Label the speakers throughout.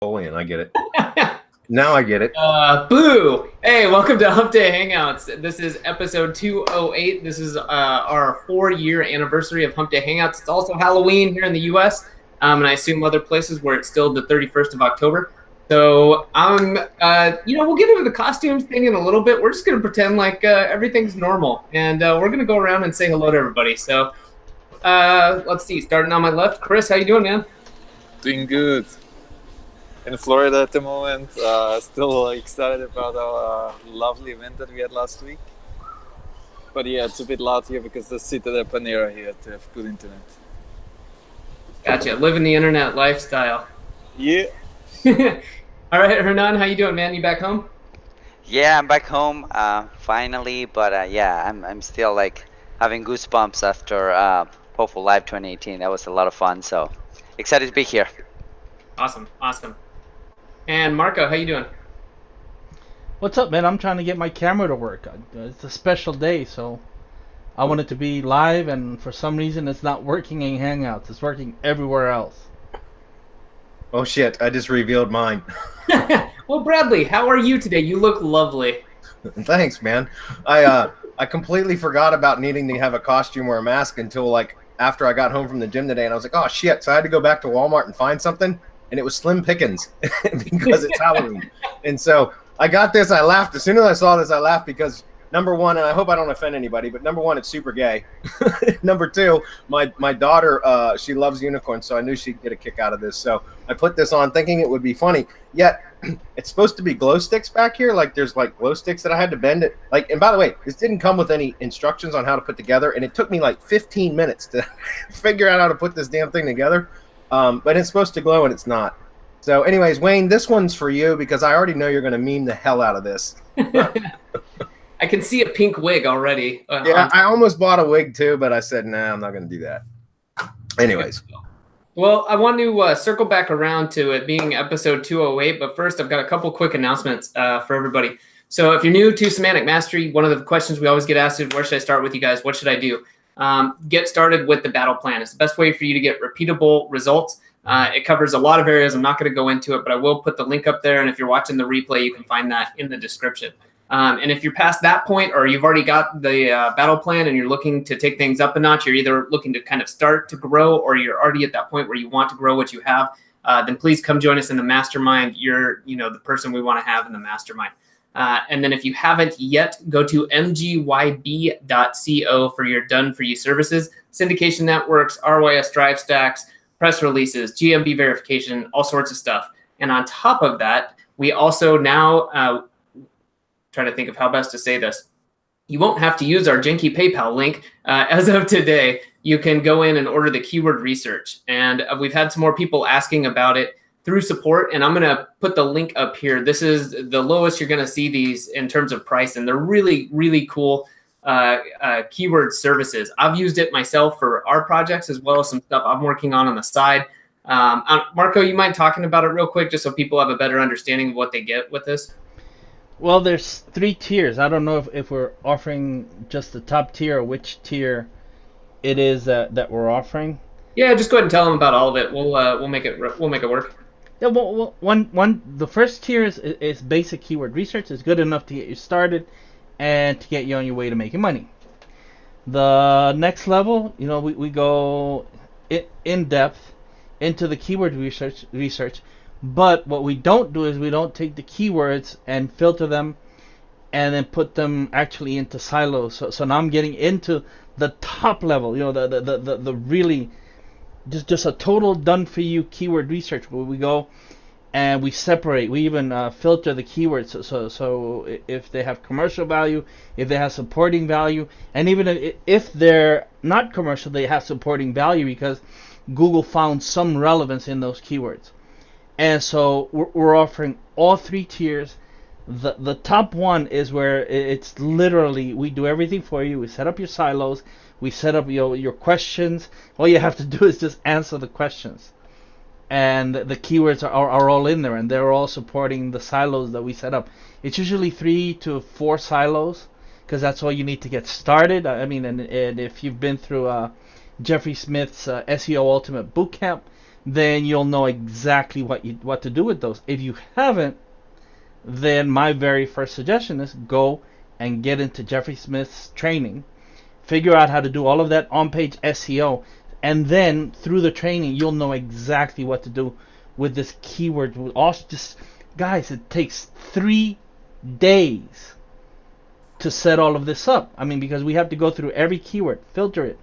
Speaker 1: Napoleon. I get it. Now I get it.
Speaker 2: Boo! Hey, welcome to Humpday Hangouts. This is episode 208. This is our 4-year anniversary of Humpday Hangouts. It's also Halloween here in the U.S., and I assume other places where it's still the 31st of October. So we'll get into the costumes thing in a little bit. We're just going to pretend like everything's normal, and we're going to go around and say hello to everybody. So let's see. Starting on my left, Chris, how you doing, man?
Speaker 3: Doing good. In Florida at the moment. Still excited about our lovely event that we had last week. But yeah, it's a bit loud here because the Cita de Panera here to have good internet.
Speaker 2: Gotcha. Living the internet lifestyle.
Speaker 3: Yeah.
Speaker 2: All right, Hernan, how you doing, man? You back home?
Speaker 4: Yeah, I'm back home finally, but yeah, I'm still having goosebumps after Hopeful Live 2018. That was a lot of fun, so excited to be here.
Speaker 2: Awesome. And Marco, how you doing?
Speaker 5: What's up, man? I'm trying to get my camera to work. It's a special day, so I want it to be live, and for some reason it's not working in Hangouts. It's working everywhere else.
Speaker 1: Oh shit, I just revealed mine.
Speaker 2: Well, Bradley, how are you today? You look lovely.
Speaker 1: Thanks, man. I completely forgot about needing to have a costume or a mask until after I got home from the gym today, and I was like, oh shit, so I had to go back to Walmart and find something, and it was slim pickings because it's Halloween. And so I got this, I laughed. As soon as I saw this, I laughed because number one, and I hope I don't offend anybody, but number one, it's super gay. Number two, my daughter, she loves unicorns, so I knew she'd get a kick out of this. So I put this on thinking it would be funny. Yet it's supposed to be glow sticks back here. There's glow sticks that I had to bend it. And by the way, this didn't come with any instructions on how to put together, and it took me 15 minutes to figure out how to put this damn thing together. But it's supposed to glow, and it's not. So anyways, Wayne, this one's for you because I already know you're going to meme the hell out of this.
Speaker 2: I can see a pink wig already.
Speaker 1: Yeah, I almost bought a wig too, but I said, nah, I'm not going to do that. Anyways.
Speaker 2: Well, I want to circle back around to it being episode 208, but first I've got a couple quick announcements for everybody. So if you're new to Semantic Mastery, one of the questions we always get asked is, where should I start with you guys? What should I do? Get started with the battle plan. It's the best way for you to get repeatable results. It covers a lot of areas. I'm not going to go into it, but I will put the link up there, and if you're watching the replay, you can find that in the description. And if you're past that point, or you've already got the battle plan and you're looking to take things up a notch, you're either looking to kind of start to grow, or you're already at that point where you want to grow what you have, then please come join us in the mastermind. You're the person we want to have in the mastermind. And then if you haven't yet, go to MGYB.co for your done-for-you services, syndication networks, ROIS drive stacks, press releases, GMB verification, all sorts of stuff. And on top of that, we also now... trying to think of how best to say this. You won't have to use our janky PayPal link. As of today, you can go in and order the keyword research. And we've had some more people asking about it through support, and I'm going to put the link up here. This is the lowest you're going to see these in terms of price, and they're really, really cool keyword services. I've used it myself for our projects as well as some stuff I'm working on the side. Marco, you mind talking about it real quick just so people have a better understanding of what they get with this?
Speaker 5: Well, there's 3 tiers. I don't know if we're offering just the top tier or which tier it is that we're offering.
Speaker 2: Yeah, just go ahead and tell them about all of it. We'll make it work.
Speaker 5: Yeah, well, the first tier is basic keyword research. It's good enough to get you started and to get you on your way to making money. The next level, we go in depth into the keyword research. But what we don't do is we don't take the keywords and filter them and then put them actually into silos. So now I'm getting into the top level, the really just a total done for you keyword research where we go and we separate. We even filter the keywords so if they have commercial value, if they have supporting value, and even if they're not commercial, they have supporting value because Google found some relevance in those keywords. And so we're offering all 3 tiers. The top one is where it's literally, we do everything for you. We set up your silos. We set up your questions. All you have to do is just answer the questions. And the keywords are all in there, and they're all supporting the silos that we set up. It's usually 3 to 4 silos because that's all you need to get started. I mean, and if you've been through Jeffrey Smith's SEO Ultimate Bootcamp, then you'll know exactly what to do with those. If you haven't, then my very first suggestion is go and get into Jeffrey Smith's training. Figure out how to do all of that on-page SEO, and then through the training, you'll know exactly what to do with this keyword. Also, just guys, it takes 3 days to set all of this up. I mean, because we have to go through every keyword, filter it,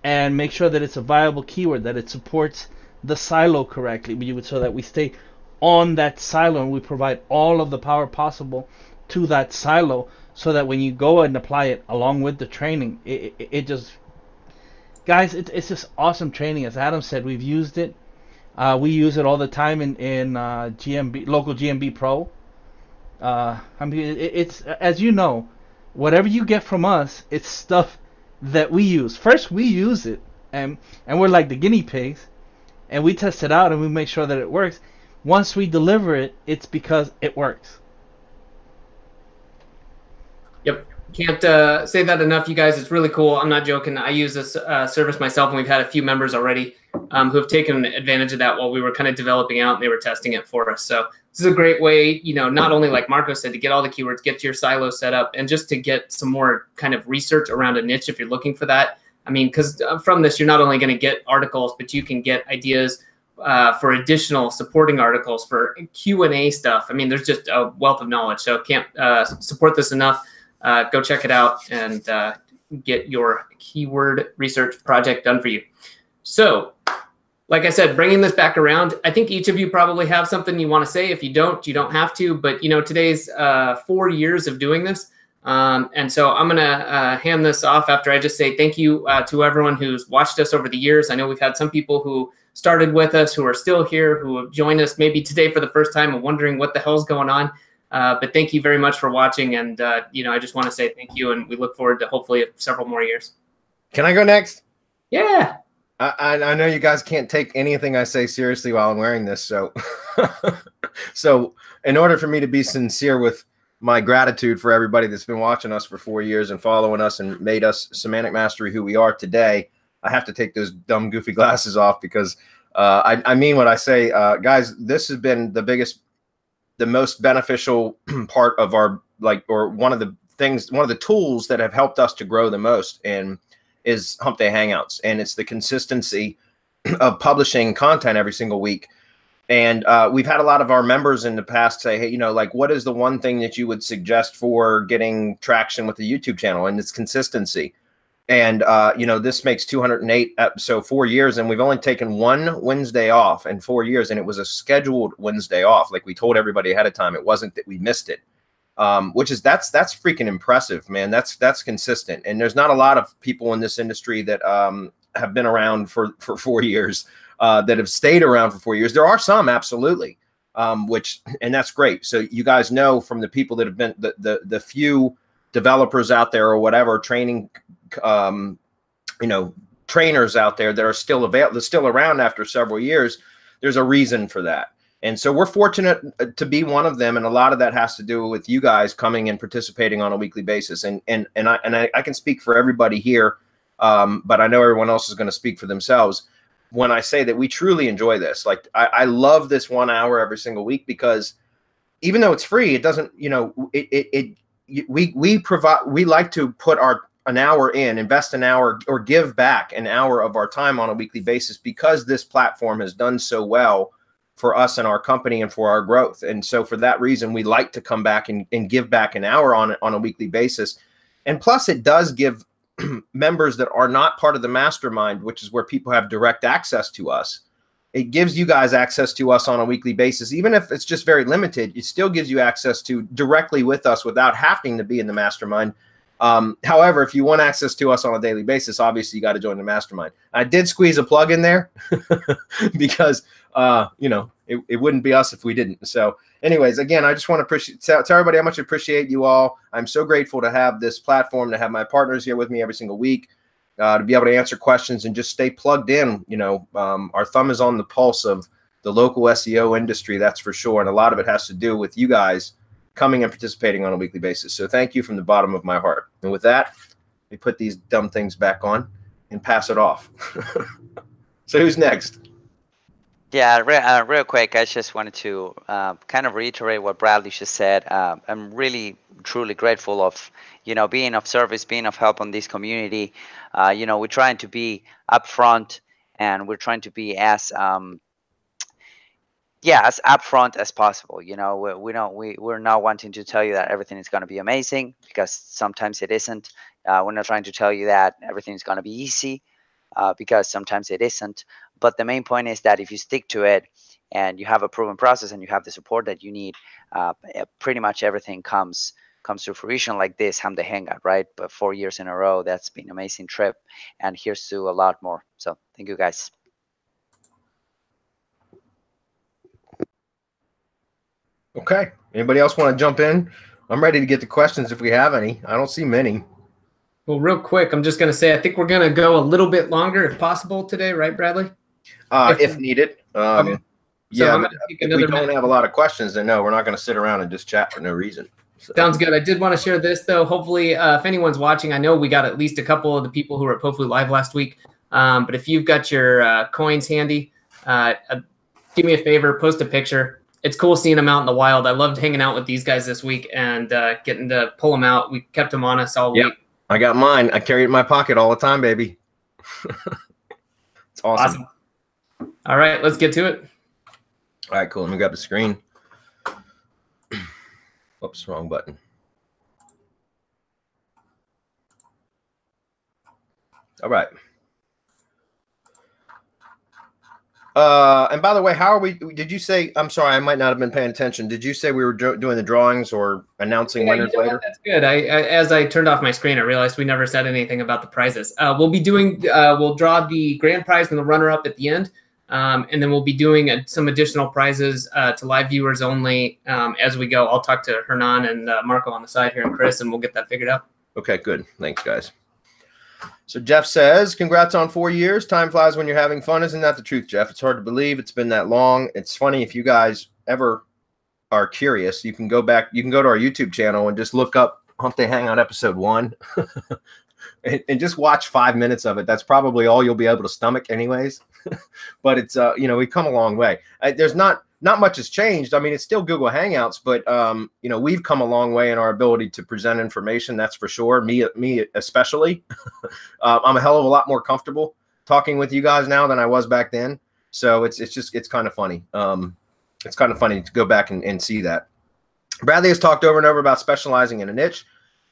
Speaker 5: and make sure that it's a viable keyword, that it supports the silo correctly, so that we stay on that silo and we provide all of the power possible to that silo, so that when you go and apply it along with the training, it just, guys, it's just awesome training. As Adam said, we've used it. We use it all the time in GMB, local GMB Pro. I mean, it's, as you know, whatever you get from us, it's stuff that we use. First, we use it, and we're like the guinea pigs, and we test it out and we make sure that it works. Once we deliver it, it's because it works.
Speaker 2: Yep. Can't say that enough, you guys. It's really cool. I'm not joking. I use this service myself, and we've had a few members already who have taken advantage of that while we were kind of developing out, and they were testing it for us. So this is a great way, you know, not only like Marco said, to get all the keywords, get your silo set up, and just to get some more kind of research around a niche if you're looking for that. I mean, because from this, you're not only going to get articles, but you can get ideas for additional supporting articles, for Q&A stuff. I mean, there's just a wealth of knowledge. So can't support this enough. Go check it out and get your keyword research project done for you. So, like I said, bringing this back around, I think each of you probably have something you want to say. If you don't, you don't have to. But, you know, today's 4 years of doing this. And so I'm going to hand this off after I just say thank you to everyone who's watched us over the years. I know we've had some people who started with us, who are still here, who have joined us maybe today for the first time and wondering what the hell's going on. But thank you very much for watching. And, you know, I just want to say thank you. And we look forward to hopefully several more years.
Speaker 1: Can I go next?
Speaker 2: Yeah.
Speaker 1: I know you guys can't take anything I say seriously while I'm wearing this. So, so in order for me to be sincere with my gratitude for everybody that's been watching us for 4 years and following us and made us Semantic Mastery who we are today, I have to take those dumb, goofy glasses off because I mean what I say. Guys, this has been the biggest, the most beneficial part of our, or one of the tools that have helped us to grow the most is Hump Day Hangouts. And it's the consistency of publishing content every single week. And we've had a lot of our members in the past say, hey, you know, like, what is the one thing that you would suggest for getting traction with the YouTube channel? And it's consistency. And, you know, this makes 208, so 4 years, and we've only taken one Wednesday off in 4 years, and it was a scheduled Wednesday off. Like we told everybody ahead of time. It wasn't that we missed it, which is, that's freaking impressive, man. That's consistent. And there's not a lot of people in this industry that have been around for 4 years, that have stayed around for 4 years. There are some, absolutely, and that's great. So you guys know from the people that have been, the few developers out there or whatever, training, you know, trainers out there that are still available, still around after several years, there's a reason for that. And so we're fortunate to be one of them. And a lot of that has to do with you guys coming and participating on a weekly basis. And I can speak for everybody here, but I know everyone else is going to speak for themselves when I say that we truly enjoy this. Like I love this 1 hour every single week, because even though it's free, it doesn't, you know, we like to put an hour in, invest an hour, or give back an hour of our time on a weekly basis, because this platform has done so well for us and our company and for our growth. And so for that reason, we like to come back and give back an hour on a weekly basis. And plus it does give members that are not part of the mastermind, which is where people have direct access to us. It gives you guys access to us on a weekly basis. Even if it's just very limited, it still gives you access to directly with us without having to be in the mastermind. However, if you want access to us on a daily basis, obviously you got to join the mastermind. I did squeeze a plug in there because, you know, it wouldn't be us if we didn't. So anyways, again, I just want to tell everybody how much I appreciate you all. I'm so grateful to have this platform, to have my partners here with me every single week, to be able to answer questions and just stay plugged in. You know, our thumb is on the pulse of the local SEO industry, that's for sure. And a lot of it has to do with you guys coming and participating on a weekly basis. So thank you from the bottom of my heart. And with that, we put these dumb things back on and pass it off. So who's next?
Speaker 4: Yeah, real quick, I just wanted to kind of reiterate what Bradley just said. I'm really, truly grateful of, being of service, being of help on this community. We're trying to be upfront, and we're trying to be as as upfront as possible. We're not wanting to tell you that everything is going to be amazing, because sometimes it isn't. We're not trying to tell you that everything is going to be easy, because sometimes it isn't. But the main point is that if you stick to it and you have a proven process and you have the support that you need, pretty much everything comes to fruition, like this Humpday Hangout, right? But 4 years in a row, that's been an amazing trip, and here's to a lot more. So thank you, guys.
Speaker 1: Okay. Anybody else want to jump in? I'm ready to get to questions if we have any. I don't see many.
Speaker 2: Well, real quick, I'm just going to say I think we're going to go a little bit longer if possible today, right, Bradley?
Speaker 1: If needed.
Speaker 2: Okay.
Speaker 1: Yeah,
Speaker 2: so
Speaker 1: if we don't have a lot of questions, then no, we're not going to sit around and just chat for no reason. So.
Speaker 2: Sounds good. I did want to share this, though. Hopefully, if anyone's watching, I know we got at least a couple of the people who were at POFU Live last week. But if you've got your coins handy, give me a favor, post a picture. It's cool seeing them out in the wild. I loved hanging out with these guys this week and getting to pull them out. We kept them on us all week.
Speaker 1: I got mine. I carry it in my pocket all the time, baby. It's awesome.
Speaker 2: All right, let's get to it.
Speaker 1: All right, cool. Let me grab the screen. Oops, wrong button. All right. And by the way, how are we? Did you say? I'm sorry, I might not have been paying attention. Did you say we were doing the drawings or announcing winners later?
Speaker 2: That's good. As I turned off my screen, I realized we never said anything about the prizes. We'll be doing. We'll draw the grand prize and the runner-up at the end, and then we'll be doing some additional prizes to live viewers only as we go. I'll talk to Hernan and Marco on the side here and Chris, and we'll get that figured out.
Speaker 1: Okay, good. Thanks, guys. So Jeff says, congrats on 4 years. Time flies when you're having fun. Isn't that the truth, Jeff? It's hard to believe it's been that long. It's funny, if you guys ever are curious, you can go back, you can go to our YouTube channel and just look up Humpday Hangout episode 1 and just watch 5 minutes of it. That's probably all you'll be able to stomach anyways. But it's, we've come a long way. There's not much has changed. I mean, it's still Google Hangouts, but, we've come a long way in our ability to present information. That's for sure. Me especially. I'm a hell of a lot more comfortable talking with you guys now than I was back then. So it's kind of funny. It's kind of funny to go back and see that. Bradley has talked over and over about specializing in a niche.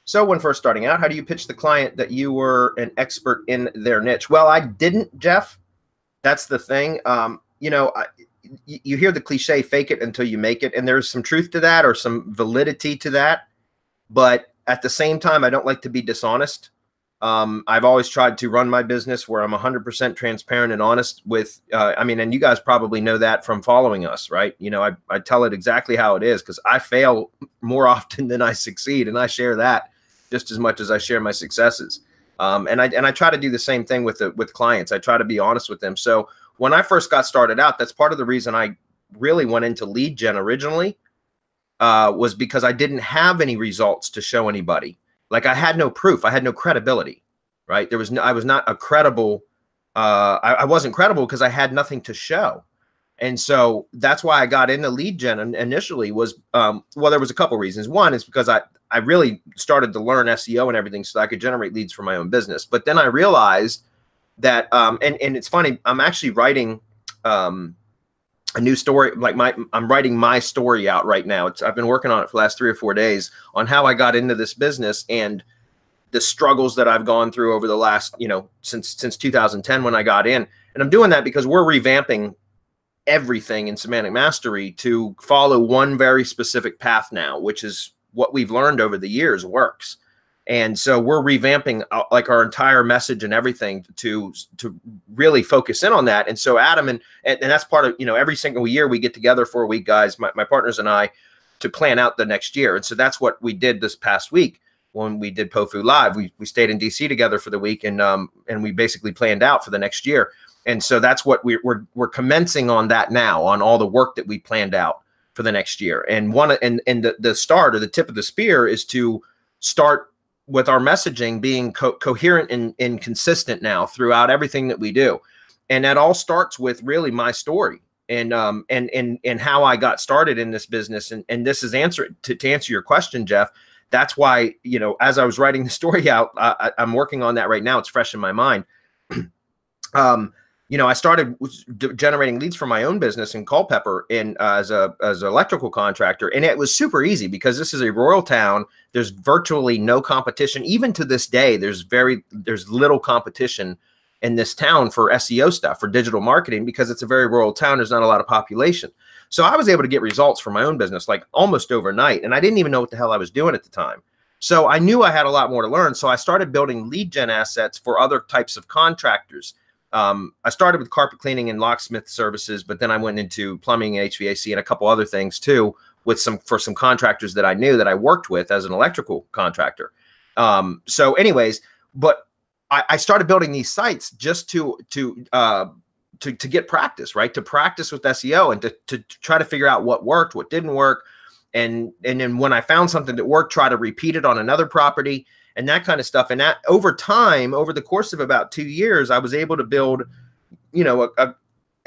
Speaker 1: So when first starting out, how do you pitch the client that you were an expert in their niche? Well, I didn't, Jeff. That's the thing. You hear the cliche, fake it until you make it. And there's some truth to that or some validity to that. But at the same time, I don't like to be dishonest. I've always tried to run my business where I'm 100% transparent and honest with, and you guys probably know that from following us, right? I tell it exactly how it is because I fail more often than I succeed. And I share that just as much as I share my successes. And I try to do the same thing with clients. I try to be honest with them. So when I first got started out, that's part of the reason I really went into lead gen originally, was because I didn't have any results to show anybody. Like I had no proof. I had no credibility, right? I was not a credible. I wasn't credible because I had nothing to show. And so that's why I got into lead gen initially was, well, there was a couple reasons. One is because I really started to learn SEO and everything so that I could generate leads for my own business. But then I realized that, and it's funny, I'm actually writing a new story. I'm writing my story out right now. I've been working on it for the last 3 or 4 days on how I got into this business and the struggles that I've gone through over the last, since 2010 when I got in. And I'm doing that because we're revamping everything in Semantic Mastery to follow one very specific path now, which is what we've learned over the years works. And so we're revamping like our entire message and everything to really focus in on that. And so Adam, and that's part of, every single year we get together for a week, guys, my partners and I, to plan out the next year. And so that's what we did this past week when we did POFU Live. We stayed in DC together for the week and we basically planned out for the next year. And so that's what we're commencing on that now, on all the work that we planned out for the next year. And the start or the tip of the spear is to start with our messaging being coherent and consistent now throughout everything that we do. And that all starts with really my story and how I got started in this business. And this is to answer your question, Jeff. That's why, you know, as I was writing the story out, I'm working on that right now. It's fresh in my mind. You know, I started generating leads for my own business in Culpeper as an electrical contractor. And it was super easy because this is a rural town. There's virtually no competition. Even to this day, there's little competition in this town for SEO stuff, for digital marketing, because it's a very rural town. There's not a lot of population. So I was able to get results for my own business like almost overnight. And I didn't even know what the hell I was doing at the time. So I knew I had a lot more to learn. So I started building lead gen assets for other types of contractors. I started with carpet cleaning and locksmith services, but then I went into plumbing and HVAC and a couple other things too, for some contractors that I knew that I worked with as an electrical contractor. So anyways, but I started building these sites just to get practice, right? To practice with SEO and to try to figure out what worked, what didn't work. And then when I found something that worked, try to repeat it on another property and that kind of stuff. And that over time, over the course of about 2 years, I was able to build, you know, a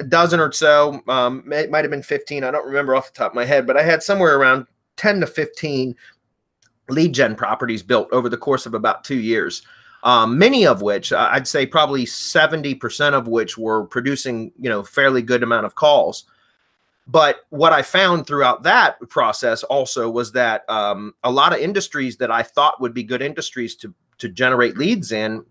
Speaker 1: dozen or so, it might've been 15. I don't remember off the top of my head, but I had somewhere around 10 to 15 lead gen properties built over the course of about 2 years. Many of which I'd say probably 70% of which were producing, you know, fairly good amount of calls. But what I found throughout that process also was that a lot of industries that I thought would be good industries to generate leads in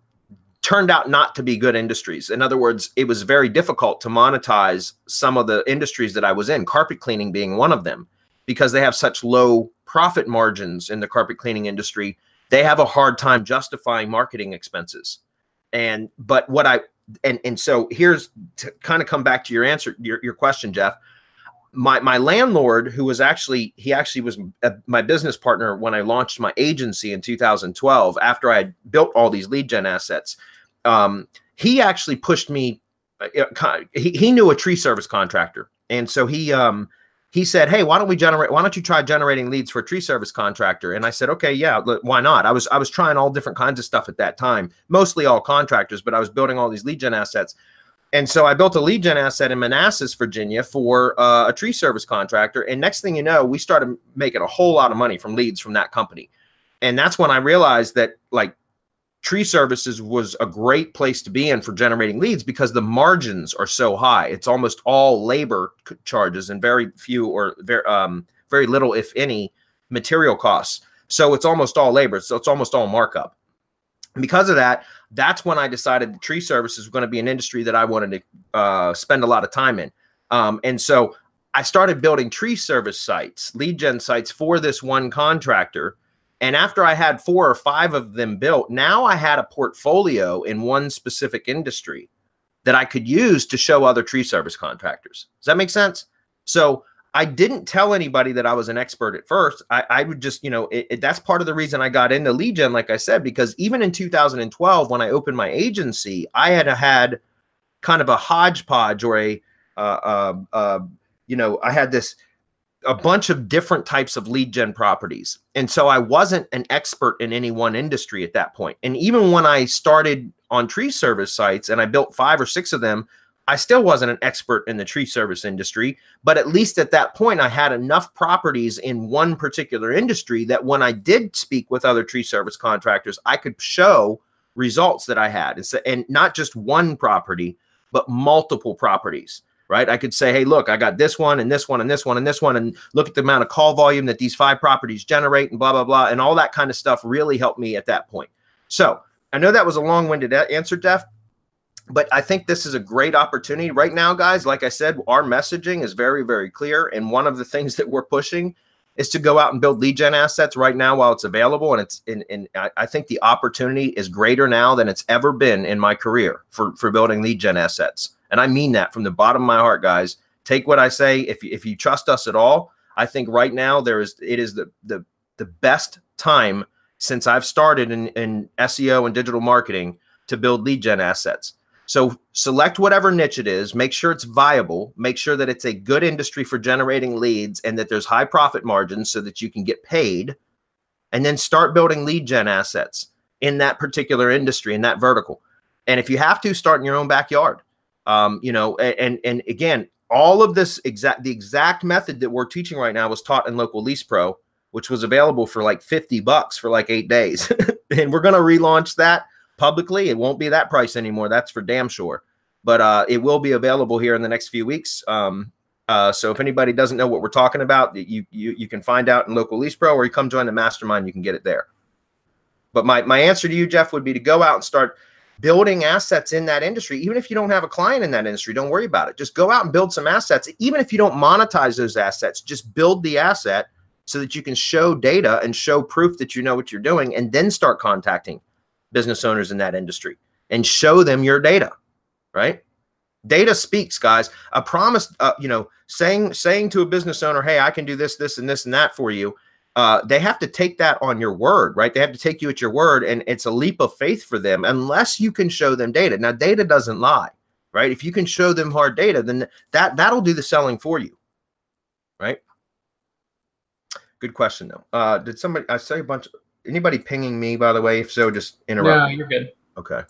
Speaker 1: turned out not to be good industries. In other words, it was very difficult to monetize some of the industries that I was in, carpet cleaning being one of them, because they have such low profit margins in the carpet cleaning industry. They have a hard time justifying marketing expenses. So here's to kind of come back to your question, Jeff. My landlord, who was he actually was my business partner when I launched my agency in 2012, after I had built all these lead gen assets, he actually pushed me. He knew a tree service contractor. And so he said, hey, why don't you try generating leads for a tree service contractor? And I said, okay, yeah, why not? I was trying all different kinds of stuff at that time, mostly all contractors, but I was building all these lead gen assets. And so I built a lead gen asset in Manassas, Virginia for a tree service contractor. And next thing you know, we started making a whole lot of money from leads from that company. And that's when I realized that like tree services was a great place to be in for generating leads because the margins are so high. It's almost all labor charges and very few or very little, if any, material costs. So it's almost all labor. So it's almost all markup. And because of that, that's when I decided that tree services was going to be an industry that I wanted to spend a lot of time in. And so I started building tree service sites, lead gen sites for this one contractor. And after I had 4 or 5 of them built, now I had a portfolio in one specific industry that I could use to show other tree service contractors. Does that make sense? So I didn't tell anybody that I was an expert at first. I would just, you know, that's part of the reason I got into lead gen, like I said, because even in 2012, when I opened my agency, I had kind of a hodgepodge or you know, I had a bunch of different types of lead gen properties. And so I wasn't an expert in any one industry at that point. And even when I started on tree service sites and I built 5 or 6 of them, I still wasn't an expert in the tree service industry, but at least at that point, I had enough properties in one particular industry that when I did speak with other tree service contractors, I could show results that I had. And not just one property, but multiple properties, right? I could say, hey, look, I got this one and this one and this one and this one, and look at the amount of call volume that these 5 properties generate and blah, blah, blah. And all that kind of stuff really helped me at that point. So I know that was a long-winded answer, Jeff, but I think this is a great opportunity right now, guys. Like I said, our messaging is very, very clear. And one of the things that we're pushing is to go out and build lead gen assets right now while it's available. And I think the opportunity is greater now than it's ever been in my career for building lead gen assets. And I mean that from the bottom of my heart, guys. Take what I say. If you trust us at all, I think right now it is the best time since I've started in SEO and digital marketing to build lead gen assets. So select whatever niche it is, make sure it's viable, make sure that it's a good industry for generating leads and that there's high profit margins so that you can get paid, and then start building lead gen assets in that particular industry, in that vertical. And if you have to, start in your own backyard. You know, and again, all of this the exact method that we're teaching right now was taught in Local Lease Pro, which was available for like $50 for like 8 days. And we're going to relaunch that publicly. It won't be that price anymore. That's for damn sure. But it will be available here in the next few weeks. So if anybody doesn't know what we're talking about, you can find out in Local Lease Pro, or you come join the mastermind, you can get it there. But my answer to you, Jeff, would be to go out and start building assets in that industry. Even if you don't have a client in that industry, don't worry about it. Just go out and build some assets. Even if you don't monetize those assets, just build the asset so that you can show data and show proof that you know what you're doing, and then start contacting business owners in that industry and show them your data, right? Data speaks, guys. A promise, you know, saying to a business owner, hey, I can do this, this, and this, and that for you. They have to take that on your word, right? They have to take you at your word, and it's a leap of faith for them unless you can show them data. Now, data doesn't lie, right? If you can show them hard data, then that'll do the selling for you, right? Good question, though. Did somebody, I saw a bunch, anybody pinging me, by the way? If so, just interrupt.
Speaker 2: No, you're good.
Speaker 1: Okay.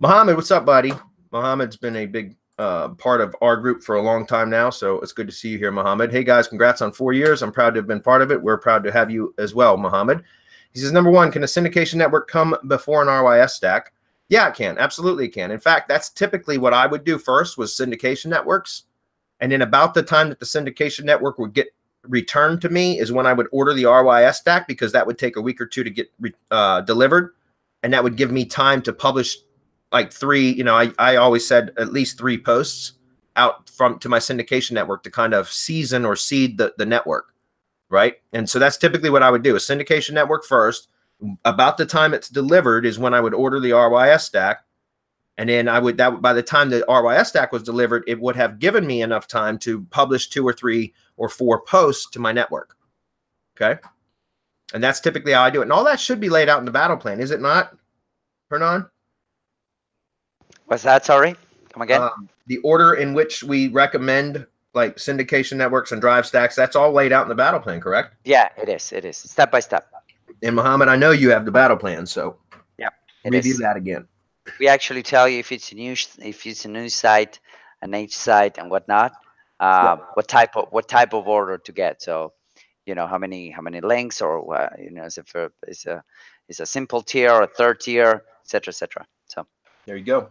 Speaker 1: Mohammed, what's up, buddy? Mohammed's been a big part of our group for a long time now, so it's good to see you here, Mohammed. Hey, guys, congrats on 4 years. I'm proud to have been part of it. We're proud to have you as well, Mohammed. He says, number one, can a syndication network come before an RYS stack? Yeah, it can. Absolutely, it can. In fact, that's typically what I would do first, was syndication networks. And then about the time that the syndication network would get returned to me is when I would order the RYS stack, because that would take a week or two to get delivered. And that would give me time to publish like 3, you know, I always said at least 3 posts out to my syndication network to kind of season or seed the network, right? And so that's typically what I would do, a syndication network first. About the time it's delivered is when I would order the RYS stack. And then by the time the RYS stack was delivered, it would have given me enough time to publish 2 or 3 or 4 posts to my network. Okay. And that's typically how I do it. And all that should be laid out in the battle plan, is it not, Hernan?
Speaker 4: What's that? Sorry, come again.
Speaker 1: The order in which we recommend like syndication networks and drive stacks, that's all laid out in the battle plan, correct?
Speaker 4: Yeah, it is. It is step by step.
Speaker 1: And Mohammed, I know you have the battle plan, so
Speaker 4: yeah,
Speaker 1: review that again.
Speaker 4: We actually tell you if it's a new site, an H site, and whatnot. What type of order to get. So, you know, how many links, or you know, is a simple tier or a third tier, etc., etc. So
Speaker 1: there you go.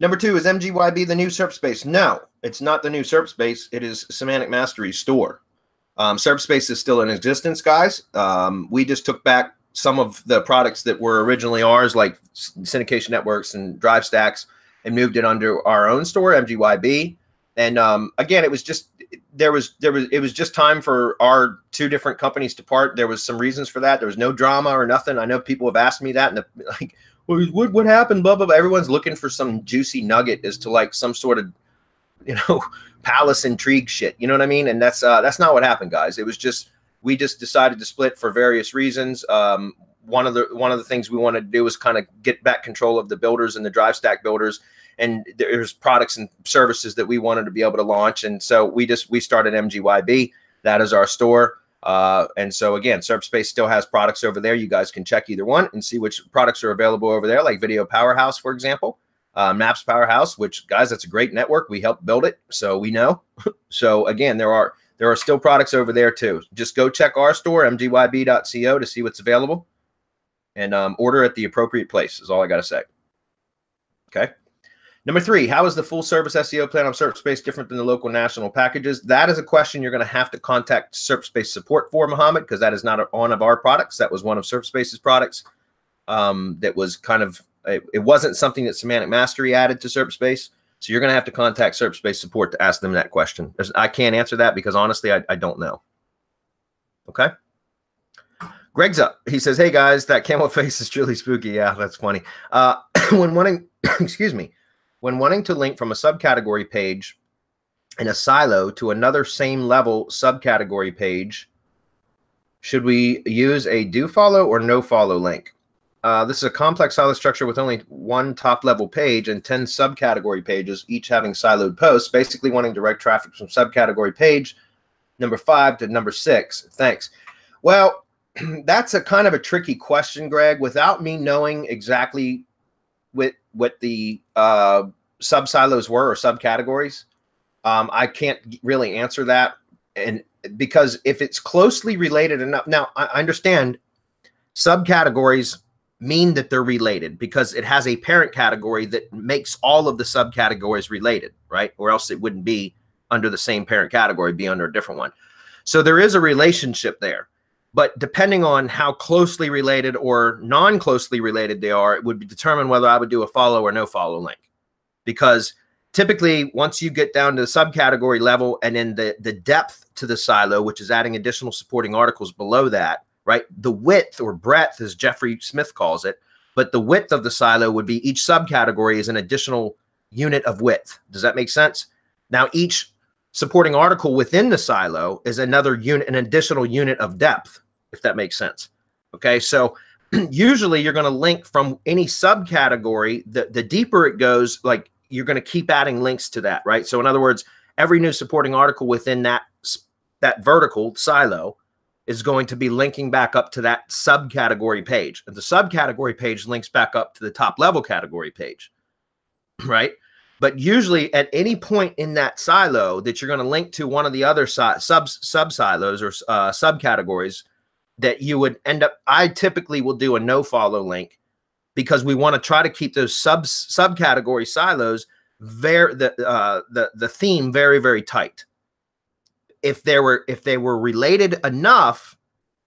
Speaker 1: Number 2, is MGYB the new Serpspace? No, it's not the new Serpspace. It is Semantic Mastery's store. Serpspace is still in existence, guys. We just took back some of the products that were originally ours, like syndication networks and drive stacks, and moved it under our own store, MGYB. And again, it was just it was just time for our 2 different companies to part. There was some reasons for that. There was no drama or nothing. I know people have asked me that, and like, what happened? Blah, blah, blah. Everyone's looking for some juicy nugget as to like some sort of, you know, palace intrigue shit. You know what I mean? And that's not what happened, guys. It was just, we just decided to split for various reasons. One of the things we wanted to do was kind of get back control of the builders and the drive stack builders. And there's products and services that we wanted to be able to launch. And so we started MGYB. That is our store. And so again, Serpspace still has products over there. You guys can check either one and see which products are available over there, like Video Powerhouse, for example, Maps Powerhouse, which, guys, that's a great network. We helped build it, so we know. So again, there are still products over there too. Just go check our store, mgyb.co, to see what's available, and order at the appropriate place is all I got to say. Okay. Number 3, how is the full service SEO plan on Serpspace different than the local national packages? That is a question you're going to have to contact Serpspace support for, Mohammed, because that is not one of our products. That was one of Serpspace's products. That was kind of, it wasn't something that Semantic Mastery added to Serpspace. So you're going to have to contact Serpspace support to ask them that question. I can't answer that because honestly, I don't know. Okay. Greg's up. He says, hey guys, that camel face is truly spooky. Yeah, that's funny. When wanting, excuse me, when wanting to link from a subcategory page in a silo to another same level subcategory page, should we use a do follow or no follow link? This is a complex silo structure with only one top level page and 10 subcategory pages, each having siloed posts, basically wanting direct traffic from subcategory page number 5 to number 6. Thanks. Well, that's a kind of a tricky question, Greg, without me knowing exactly what the sub-silos were or subcategories. I can't really answer that, and because if it's closely related enough, now I understand subcategories mean that they're related because it has a parent category that makes all of the subcategories related, right? Or else it wouldn't be under the same parent category, be under a different one. So there is a relationship there, but depending on how closely related or non-closely related they are, it would determine whether I would do a follow or no follow link. Because typically once you get down to the subcategory level and then the depth to the silo, which is adding additional supporting articles below that, right? The width or breadth, as Jeffrey Smith calls it, but the width of the silo would be each subcategory is an additional unit of width. Does that make sense? Now, each supporting article within the silo is another unit, an additional unit of depth, if that makes sense. Okay, so usually you're going to link from any subcategory. The deeper it goes, like you're going to keep adding links to that, right? So in other words, every new supporting article within that vertical silo is going to be linking back up to that subcategory page. And the subcategory page links back up to the top level category page, right? But usually at any point in that silo that you're going to link to one of the other sub-silos or subcategories that you would end up, I typically will do a no follow link because we want to try to keep those subcategory silos the theme very, very tight. If they were related enough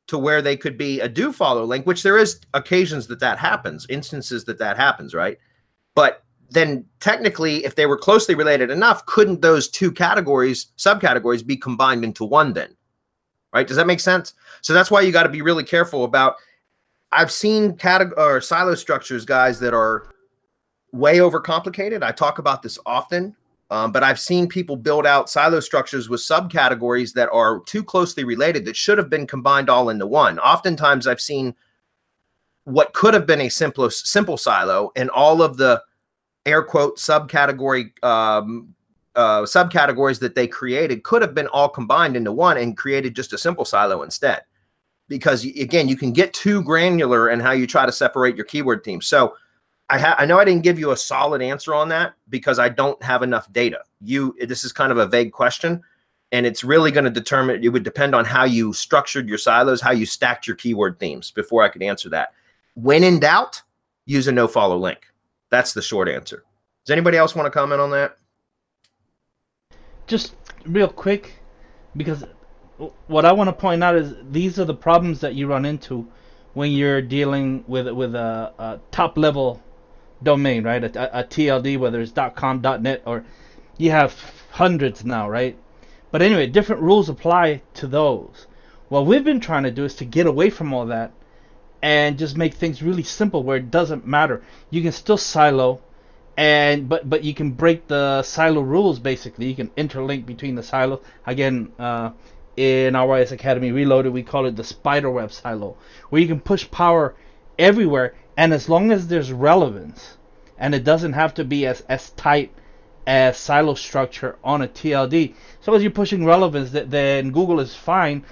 Speaker 1: to where they could be a do follow link, which there is occasions that happens, instances that happens, right? But then technically, if they were closely related enough, couldn't those two subcategories be combined into one then? Right? Does that make sense? So that's why you got to be really careful about, I've seen silo structures, guys, that are way overcomplicated. I talk about this often. But I've seen people build out silo structures with subcategories that are too closely related that should have been combined all into one. Oftentimes I've seen what could have been a simple silo and all of the air quote subcategories that they created could have been all combined into one and created just a simple silo instead. Because again, you can get too granular in how you try to separate your keyword themes. So I know I didn't give you a solid answer on that because I don't have enough data. This is kind of a vague question, and it's really going to determine, it would depend on how you structured your silos, how you stacked your keyword themes before I could answer that. When in doubt, use a no follow link. That's the short answer. Does anybody else want to comment on that?
Speaker 5: Just real quick, because what I want to point out is these are the problems that you run into when you're dealing with a top level domain, right? A TLD, whether it's .com, .net, or you have hundreds now, right? But anyway, different rules apply to those. What we've been trying to do is to get away from all that and just make things really simple where it doesn't matter. You can still silo, but you can break the silo rules. Basically, you can interlink between the silos. Again, in RYS Academy Reloaded, we call it the spiderweb silo, where you can push power everywhere. And as long as there's relevance, and it doesn't have to be as tight as silo structure on a TLD. So as you're pushing relevance, then Google is fine,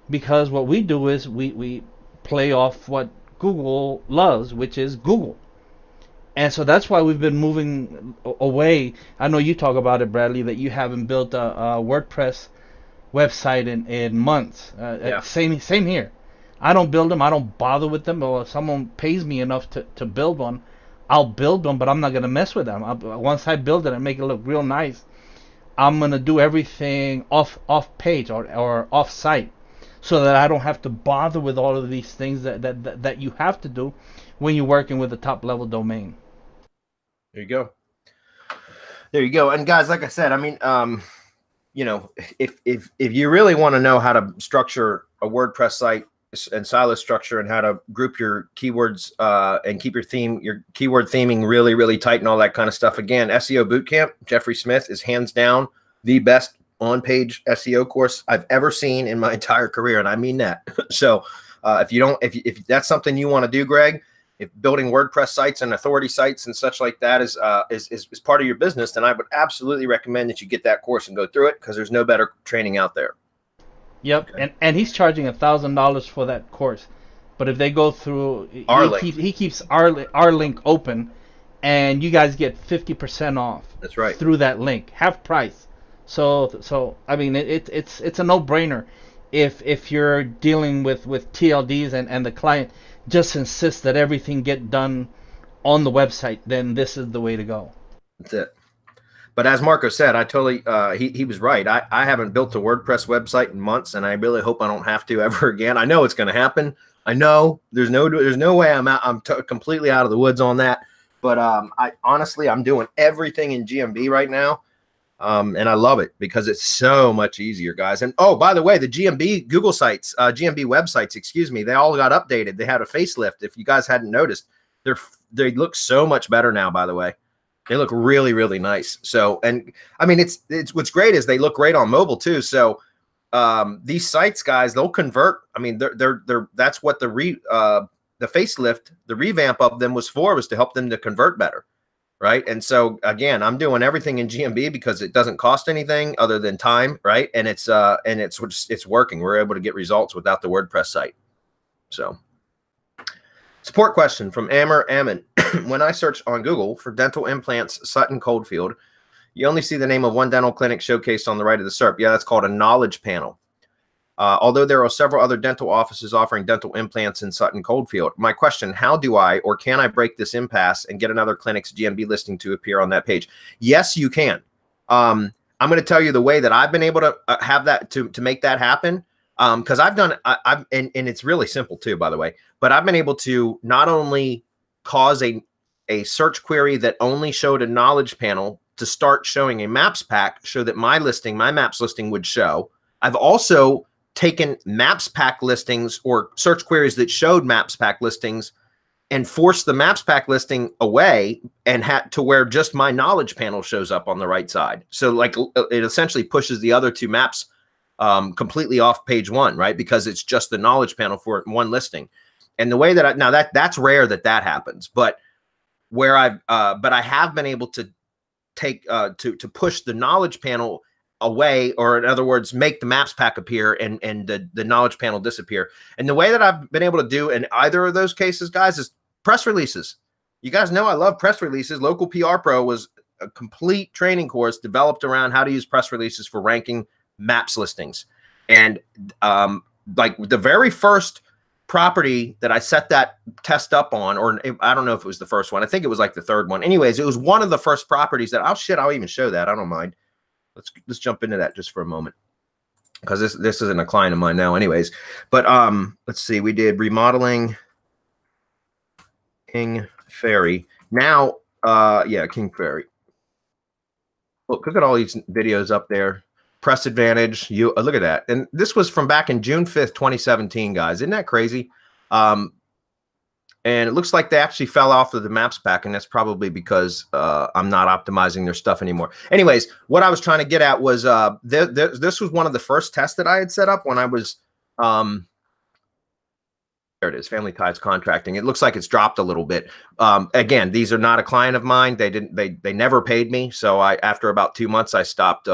Speaker 5: because what we do is we play off what Google loves, which is Google. And so that's why we've been moving away. I know you talk about it, Bradley, that you haven't built a WordPress website in months.
Speaker 1: Yeah.
Speaker 5: Same here. I don't build them. I don't bother with them. Or if someone pays me enough to build one, I'll build them, but I'm not going to mess with them. Once I build it and make it look real nice, I'm going to do everything off page or off site, so that I don't have to bother with all of these things that you have to do when you're working with a top level domain.
Speaker 1: There you go. There you go. And guys, like I said, I mean, you know, if you really want to know how to structure a WordPress site and silo structure and how to group your keywords and keep your keyword theming really, really tight and all that kind of stuff. Again, SEO Bootcamp, Jeffrey Smith is hands down the best on-page SEO course I've ever seen in my entire career, and I mean that. So if that's something you want to do, Greg, if building WordPress sites and authority sites and such like that is part of your business, then I would absolutely recommend that you get that course and go through it, because there's no better training out there.
Speaker 5: Yep, okay. And he's charging $1,000 for that course, but if they go through he keeps our link open, and you guys get 50% off.
Speaker 1: That's right.
Speaker 5: Through that link, half price. So I mean, it's a no-brainer if you're dealing with TLDs and the client just insists that everything get done on the website, then this is the way to go.
Speaker 1: That's it. But as Marco said, I totally he was right. I haven't built a WordPress website in months, and I really hope I don't have to ever again. I know it's going to happen. I know there's no way I'm completely out of the woods on that. But I honestly, I'm doing everything in GMB right now. And I love it because it's so much easier, guys. And oh, by the way, the GMB Google sites, GMB websites, excuse me, they all got updated. They had a facelift. If you guys hadn't noticed, they look so much better now, by the way. They look really, really nice. So, and I mean, it's what's great is they look great on mobile too. So these sites, guys, they'll convert. I mean, that's what the facelift, the revamp of them was to help them to convert better. Right. And so, again, I'm doing everything in GMB because it doesn't cost anything other than time. Right. And it's working. We're able to get results without the WordPress site. So, support question from Ammer Ammon. When I search on Google for dental implants Sutton Coldfield, you only see the name of one dental clinic showcased on the right of the SERP. Yeah, that's called a knowledge panel. Although there are several other dental offices offering dental implants in Sutton Coldfield. My question, how do I or can I break this impasse and get another clinic's GMB listing to appear on that page? Yes, you can. I'm going to tell you the way that I've been able to have that to make that happen. Because I've done and it's really simple too, by the way. But I've been able to not only cause a search query that only showed a knowledge panel to start showing a maps pack, so that my maps listing would show. I've also taken maps pack listings or search queries that showed maps pack listings and forced the maps pack listing away and had to where just my knowledge panel shows up on the right side. So like it essentially pushes the other two maps completely off page one, right? Because it's just the knowledge panel for one listing. And the way that that's rare that happens, but where I have been able to take to push the knowledge panel away, or in other words, make the maps pack appear and the knowledge panel disappear. And the way that I've been able to do in either of those cases, guys, is press releases. You guys know I love press releases. Local PR Pro was a complete training course developed around how to use press releases for ranking maps listings. And like the very first property that I set that test up on, or I don't know if it was the first one. I think it was like the third one. Anyways, it was one of the first properties that I'll even show that. I don't mind. Let's jump into that just for a moment, because this isn't a client of mine now anyways. But let's see, we did remodeling King Ferry. Now yeah, King Ferry. Look at all these videos up there. Press Advantage, you look at that. And this was from back in June 5th, 2017, guys. Isn't that crazy? And it looks like they actually fell off of the maps pack, and that's probably because I'm not optimizing their stuff anymore. Anyways, what I was trying to get at was this was one of the first tests that I had set up when I was there it is, Family Ties Contracting. It looks like it's dropped a little bit. Again, these are not a client of mine. They never paid me. So after about 2 months, I stopped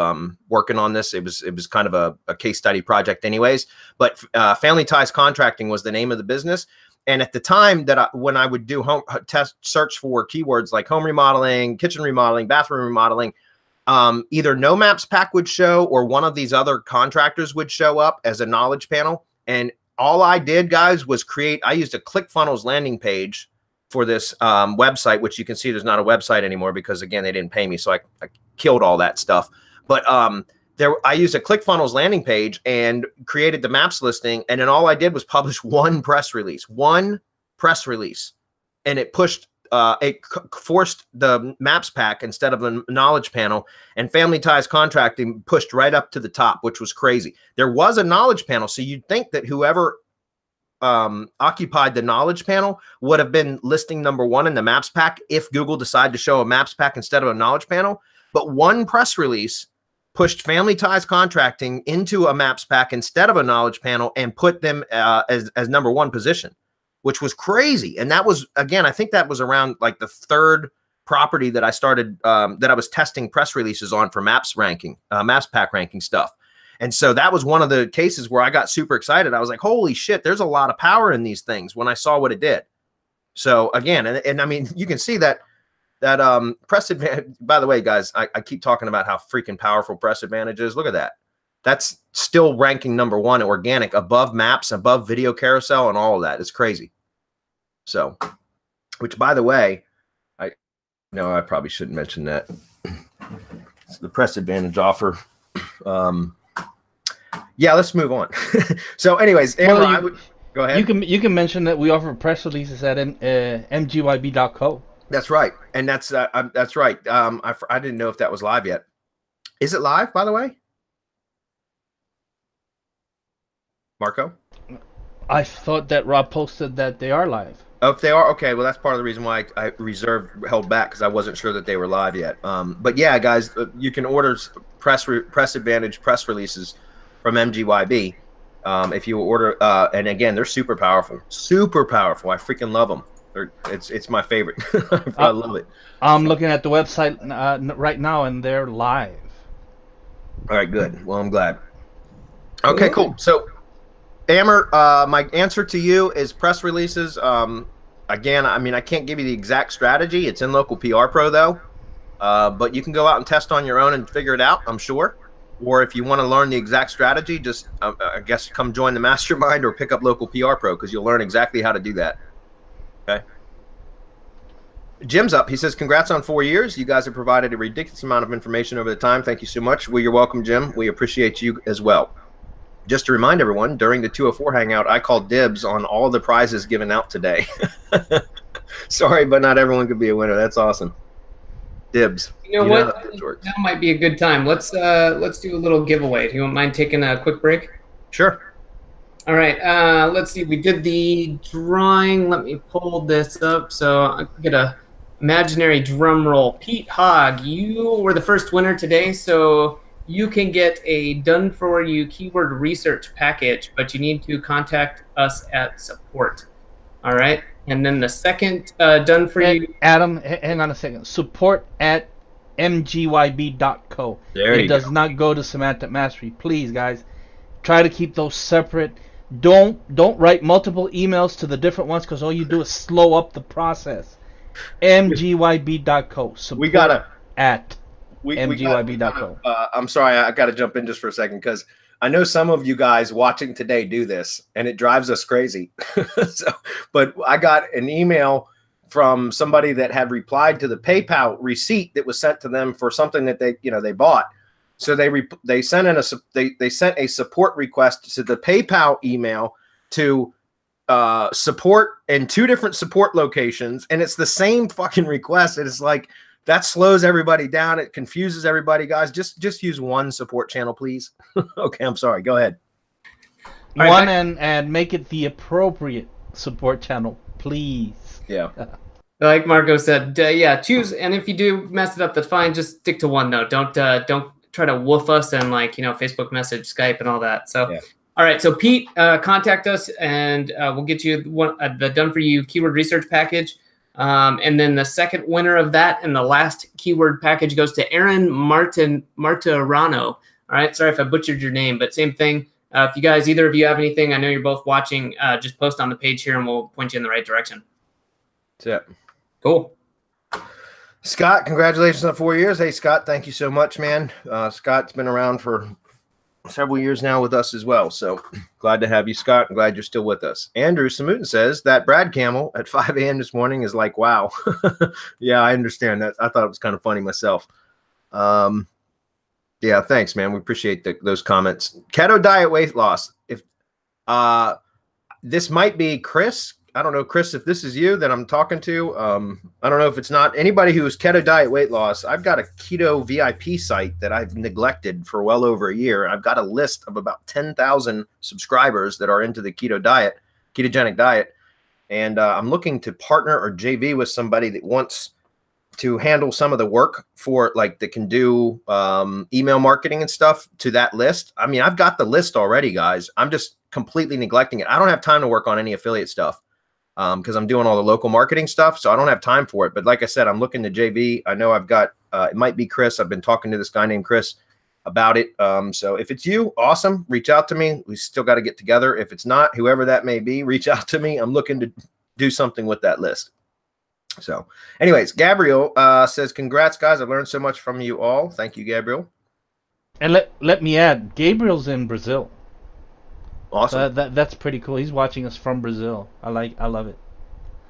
Speaker 1: working on this. It was kind of a case study project anyways. But Family Ties Contracting was the name of the business. And at the time that when I would do test search for keywords like home remodeling, kitchen remodeling, bathroom remodeling, either no maps pack would show or one of these other contractors would show up as a knowledge panel. And all I did, guys, was I used a ClickFunnels landing page for this website, which you can see there's not a website anymore because, again, they didn't pay me. So I killed all that stuff. But I used a ClickFunnels landing page and created the maps listing. And then all I did was publish one press release. And it pushed, it forced the maps pack instead of the knowledge panel, and Family Ties Contracting pushed right up to the top, which was crazy. There was a knowledge panel. So you'd think that whoever occupied the knowledge panel would have been listing number one in the maps pack if Google decided to show a maps pack instead of a knowledge panel. But one press release pushed Family Ties Contracting into a maps pack instead of a knowledge panel and put them as number one position, which was crazy. And that was, again, I think that was around like the third property that I started, that I was testing press releases on for maps pack ranking stuff. And so that was one of the cases where I got super excited. I was like, holy shit, there's a lot of power in these things when I saw what it did. So again, and I mean, you can see that that press advantage. By the way, guys, I keep talking about how freaking powerful press advantage is. Look at that. That's still ranking #1 organic, above maps, above video carousel, and all of that. It's crazy. So, which, by the way, I probably shouldn't mention that. It's the press advantage offer. Yeah, let's move on. So, anyways, Amber, go ahead.
Speaker 5: You can mention that we offer press releases at MGYB.Co.
Speaker 1: That's right, and that's right. I didn't know if that was live yet. Is it live, by the way, Marco?
Speaker 5: I thought that Rob posted that they are live.
Speaker 1: Oh, if they are, okay. Well, that's part of the reason why I held back, because I wasn't sure that they were live yet. But yeah, guys, you can order press advantage press releases from MGYB if you order. And again, they're super powerful, super powerful. I freaking love them. It's my favorite. I love it.
Speaker 5: I'm looking at the website right now, and they're live.
Speaker 1: All right, good. Well, I'm glad. Okay, cool. So, Amber, my answer to you is press releases. Again, I mean, I can't give you the exact strategy. It's in Local PR Pro, though. But you can go out and test on your own and figure it out, I'm sure. Or if you want to learn the exact strategy, just, I guess, come join the mastermind or pick up Local PR Pro, because you'll learn exactly how to do that. Okay. Jim's up. He says, congrats on 4 years. You guys have provided a ridiculous amount of information over the time. Thank you so much. Well, you're welcome, Jim. We appreciate you as well. Just to remind everyone, during the 204 Hangout, I called dibs on all the prizes given out today. Sorry, but not everyone could be a winner. That's awesome. Dibs.
Speaker 2: You know what? That might be a good time. Let's do a little giveaway. Do you mind taking a quick break?
Speaker 1: Sure.
Speaker 2: All right. Let's see. We did the drawing. Let me pull this up so I can get a imaginary drum roll. Pete Hogg, you were the first winner today, so you can get a done-for-you keyword research package, but you need to contact us at support. All right? And then the second done-for-you...
Speaker 5: Adam, hang on a second. Support at mgyb.co. It does not go to Semantic Mastery. Please, guys, try to keep those separate. Don't write multiple emails to the different ones, because all you do is slow up the process. mgyb.co. Support
Speaker 1: we gotta...
Speaker 5: at... MGYB.co.
Speaker 1: I'm sorry, I got to jump in just for a second, because I know some of you guys watching today do this, and it drives us crazy. But I got an email from somebody that had replied to the PayPal receipt that was sent to them for something that they bought. So they sent a support request to the PayPal email to support in 2 different support locations, and it's the same fucking request. It's like, that slows everybody down. It confuses everybody, guys. Just use one support channel, please. Okay, I'm sorry. Go ahead.
Speaker 5: One, and make it the appropriate support channel, please.
Speaker 1: Yeah.
Speaker 2: Like Marco said, yeah, choose. And if you do mess it up, that's fine. Just stick to one note. Don't try to woof us and Facebook message, Skype, and all that. So, yeah. All right. So Pete, contact us, and we'll get you the done-for-you keyword research package. And then the second winner of that and the last keyword package goes to Aaron Martirano. All right. Sorry if I butchered your name, but same thing. If you guys, either of you have anything, I know you're both watching, just post on the page here and we'll point you in the right direction.
Speaker 1: That's it.
Speaker 2: Cool.
Speaker 1: Scott, congratulations on 4 years. Hey, Scott, thank you so much, man. Scott's been around for several years now with us as well. So glad to have you, Scott. I'm glad you're still with us. Andrew Samutin says that Brad Camel at 5 a.m. this morning is like, wow. Yeah, I understand that. I thought it was kind of funny myself. Yeah, thanks, man. We appreciate those comments. Keto diet weight loss. If this might be Chris. I don't know, Chris, if this is you that I'm talking to. I don't know if it's not. Anybody who's keto diet weight loss, I've got a keto VIP site that I've neglected for well over a year. I've got a list of about 10,000 subscribers that are into the ketogenic diet. And I'm looking to partner or JV with somebody that wants to handle some of the work for, like, that can do email marketing and stuff to that list. I mean, I've got the list already, guys. I'm just completely neglecting it. I don't have time to work on any affiliate stuff. Because I'm doing all the local marketing stuff, so I don't have time for it. But like I said, I'm looking to JV. I know I've got, it might be Chris. I've been talking to this guy named Chris about it. So if it's you, awesome. Reach out to me. We still got to get together. If it's not, whoever that may be, reach out to me. I'm looking to do something with that list. So anyways, Gabriel says, congrats, guys. I've learned so much from you all. Thank you, Gabriel.
Speaker 5: And let me add, Gabriel's in Brazil.
Speaker 1: Awesome.
Speaker 5: So that's pretty cool. He's watching us from Brazil. I love it.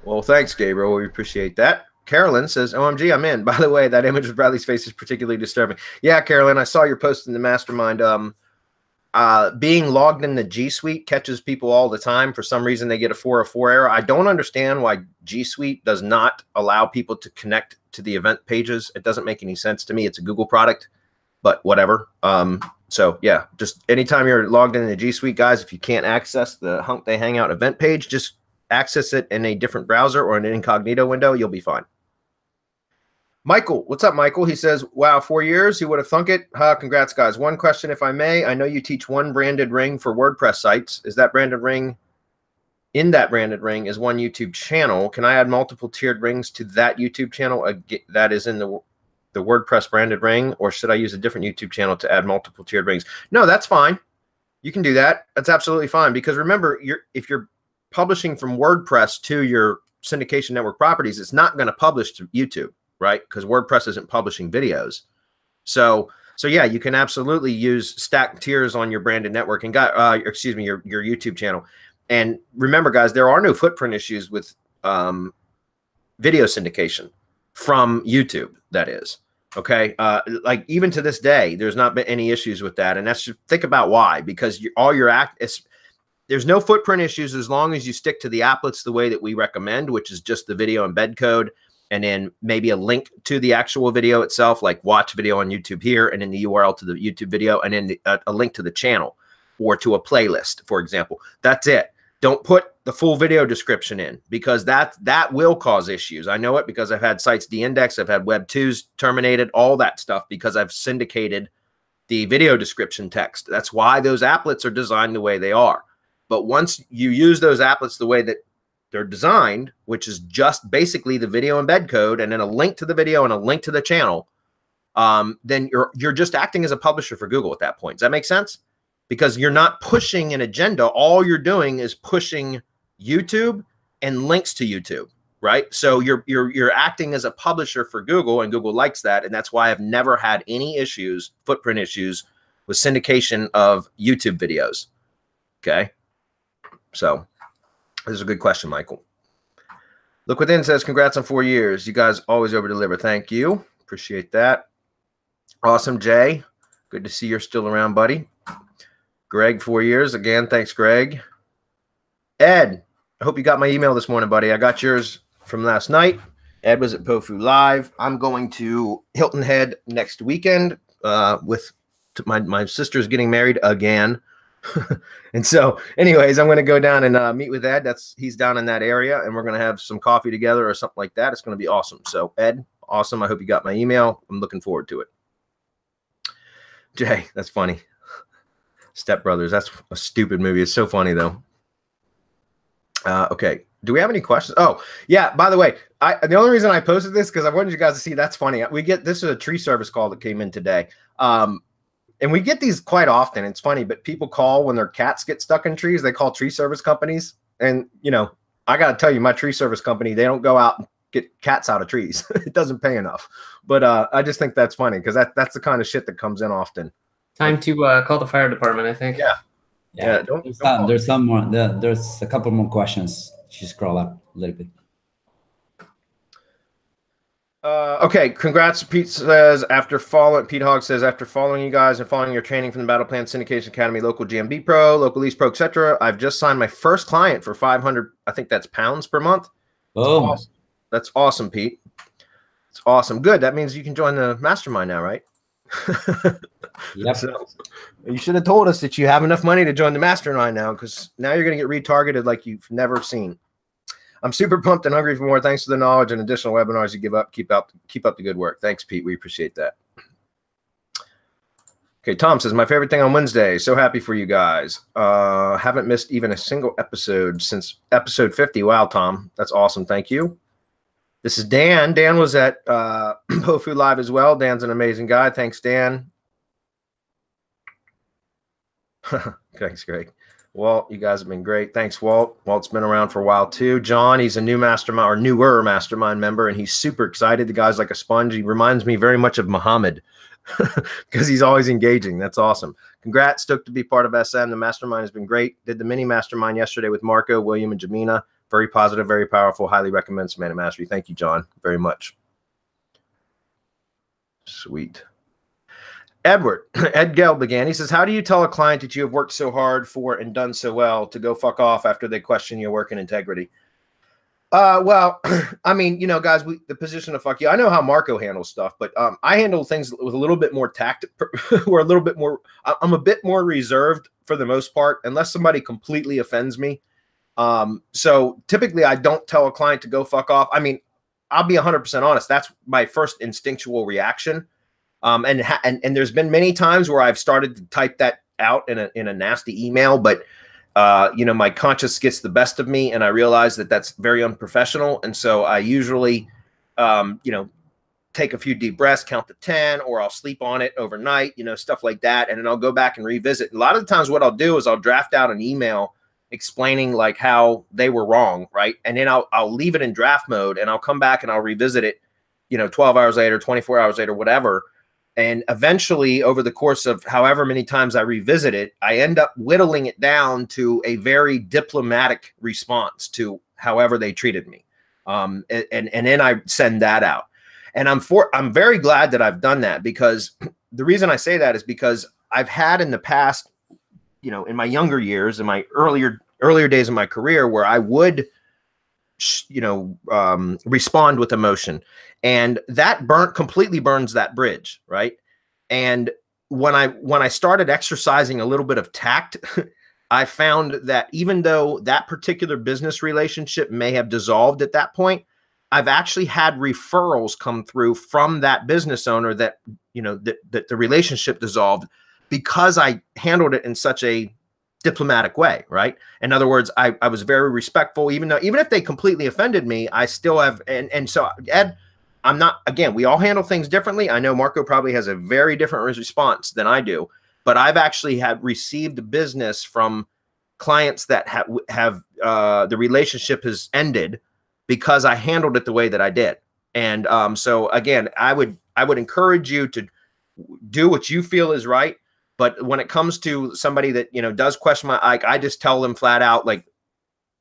Speaker 1: Well, thanks, Gabriel. We appreciate that. Carolyn says, OMG, I'm in. By the way, that image of Bradley's face is particularly disturbing. Yeah, Carolyn, I saw your post in the mastermind. Being logged in the G Suite catches people all the time. For some reason, they get a 404 error. I don't understand why G Suite does not allow people to connect to the event pages. It doesn't make any sense to me. It's a Google product, but whatever. So yeah, just anytime you're logged in the G Suite, guys, if you can't access the Humpday Hangout event page, just access it in a different browser or an incognito window. You'll be fine. Michael, what's up, Michael? He says, wow, 4 years. Who would have thunk it? Congrats, guys. One question, if I may. I know you teach one branded ring for WordPress sites. Is that branded ring, in that branded ring is one YouTube channel. Can I add multiple tiered rings to that YouTube channel that is in the WordPress branded ring, or should I use a different YouTube channel to add multiple tiered rings? No, that's fine. You can do that. That's absolutely fine, because remember, if you're publishing from WordPress to your syndication network properties, it's not going to publish to YouTube, right? Because WordPress isn't publishing videos. So yeah, you can absolutely use stacked tiers on your branded network and excuse me, your YouTube channel. And remember, guys, there are no footprint issues with video syndication from YouTube, that is. Okay. Like even to this day, there's not been any issues with that. And that's just, think about why, because there's no footprint issues as long as you stick to the applets the way that we recommend, which is just the video embed code, and then maybe a link to the actual video itself, like watch video on YouTube here, and then the URL to the YouTube video, and then a link to the channel or to a playlist, for example. That's it. Don't put the full video description in, because that will cause issues. I know it because I've had sites de-indexed, I've had Web 2s terminated, all that stuff, because I've syndicated the video description text. That's why those applets are designed the way they are. But once you use those applets the way that they're designed, which is just basically the video embed code and then a link to the video and a link to the channel, then you're just acting as a publisher for Google at that point. Does that make sense? Because you're not pushing an agenda. All you're doing is pushing YouTube and links to YouTube, right? So you're acting as a publisher for Google, and Google likes that. And that's why I've never had any issues, footprint issues, with syndication of YouTube videos. Okay. So this is a good question, Michael. Look Within says, congrats on 4 years. You guys always over deliver. Thank you. Appreciate that. Awesome, Jay. Good to see you're still around, buddy. Greg, 4 years. Again, thanks, Greg. Ed, I hope you got my email this morning, buddy. I got yours from last night. Ed was at POFU Live. I'm going to Hilton Head next weekend with my sister's getting married again. And so anyways, I'm going to go down and meet with Ed. He's down in that area, and we're going to have some coffee together or something like that. It's going to be awesome. So Ed, awesome. I hope you got my email. I'm looking forward to it. Jay, that's funny. Step Brothers. That's a stupid movie. It's so funny though. Okay. Do we have any questions? Oh yeah. By the way, the only reason I posted this, because I wanted you guys to see, that's funny. This is a tree service call that came in today. And we get these quite often. It's funny, but people call when their cats get stuck in trees. They call tree service companies. And, you know, I got to tell you, my tree service company, they don't go out and get cats out of trees. It doesn't pay enough. But I just think that's funny, because that's the kind of shit that comes in often.
Speaker 2: Time to call the fire department, I think.
Speaker 6: Yeah. There's some more. There's a couple more questions. Just scroll up a little bit.
Speaker 1: Okay, congrats. Pete says, Pete Hogg says, after following you guys and following your training from the Battle Plan Syndication Academy, local GMB Pro, local East Pro, etc., I've just signed my first client for 500, I think that's pounds per month.
Speaker 6: Oh,
Speaker 1: awesome. That's awesome, Pete. It's awesome. Good. That means you can join the mastermind now, right?
Speaker 6: Yep.
Speaker 1: So, you should have told us that you have enough money to join the mastermind now, because now you're going to get retargeted like you've never seen. I'm super pumped and hungry for more. Thanks for the knowledge and additional webinars you give up. Keep up the good work. Thanks, Pete. We appreciate that. Okay, Tom says, my favorite thing on Wednesday. So happy for you guys. Haven't missed even a single episode since episode 50. Wow, Tom. That's awesome. Thank you. This is Dan. Dan was at POFU Live as well. Dan's an amazing guy. Thanks, Dan. Thanks, Greg. Walt, you guys have been great. Thanks, Walt. Walt's been around for a while too. John, he's a new mastermind or newer mastermind member, and he's super excited. The guy's like a sponge. He reminds me very much of Muhammad because he's always engaging. That's awesome. Congrats. Stoked to be part of SM. The mastermind has been great. Did the mini mastermind yesterday with Marco, William, and Jamina. Very positive, very powerful. Highly recommend Semantic Mastery. Thank you, John, very much. Sweet. Edward, Ed Gell began. He says, how do you tell a client that you have worked so hard for and done so well to go fuck off after they question your work and integrity? Well, I mean, you know, guys, the position of fuck you. I know how Marco handles stuff, but I handle things with a little bit more tact or a little bit more. I'm a bit more reserved for the most part, unless somebody completely offends me. So typically I don't tell a client to go fuck off. I mean, I'll be 100% honest. That's my first instinctual reaction. And there's been many times where I've started to type that out in a nasty email, but you know, my conscience gets the best of me, and I realize that that's very unprofessional. And so I usually, you know, take a few deep breaths, count to 10, or I'll sleep on it overnight, you know, stuff like that. And then I'll go back and revisit. A lot of the times what I'll do is I'll draft out an email explaining like how they were wrong. Right. And then I'll leave it in draft mode, and I'll come back and I'll revisit it, you know, 12 hours later, 24 hours later, whatever. And eventually, over the course of however many times I revisit it, I end up whittling it down to a very diplomatic response to however they treated me. And then I send that out. And I'm very glad that I've done that, because the reason I say that is because I've had in the past, you know, in my younger years, in my earlier days of my career, where I would, you know, respond with emotion. And that completely burns that bridge, right? And when I started exercising a little bit of tact, I found that even though that particular business relationship may have dissolved at that point, I've actually had referrals come through from that business owner that, you know, that the relationship dissolved because I handled it in such a diplomatic way, right? In other words, I was very respectful, even if they completely offended me, I still have, and so Ed, I'm not, again, we all handle things differently. I know Marco probably has a very different response than I do, but I've actually received business from clients that have the relationship has ended because I handled it the way that I did. And so again, I would encourage you to do what you feel is right. But when it comes to somebody that, you know, does question I just tell them flat out, like,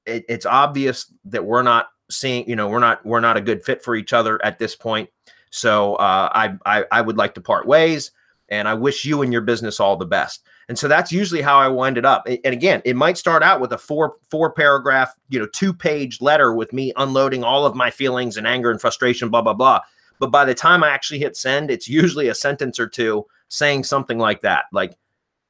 Speaker 1: it's obvious that we're not seeing, you know, we're not a good fit for each other at this point. So I would like to part ways, and I wish you and your business all the best. And so that's usually how I wind it up. And again, it might start out with a four paragraph, you know, 2-page letter with me unloading all of my feelings and anger and frustration, blah, blah, blah. But by the time I actually hit send, it's usually a sentence or two saying something like that. Like,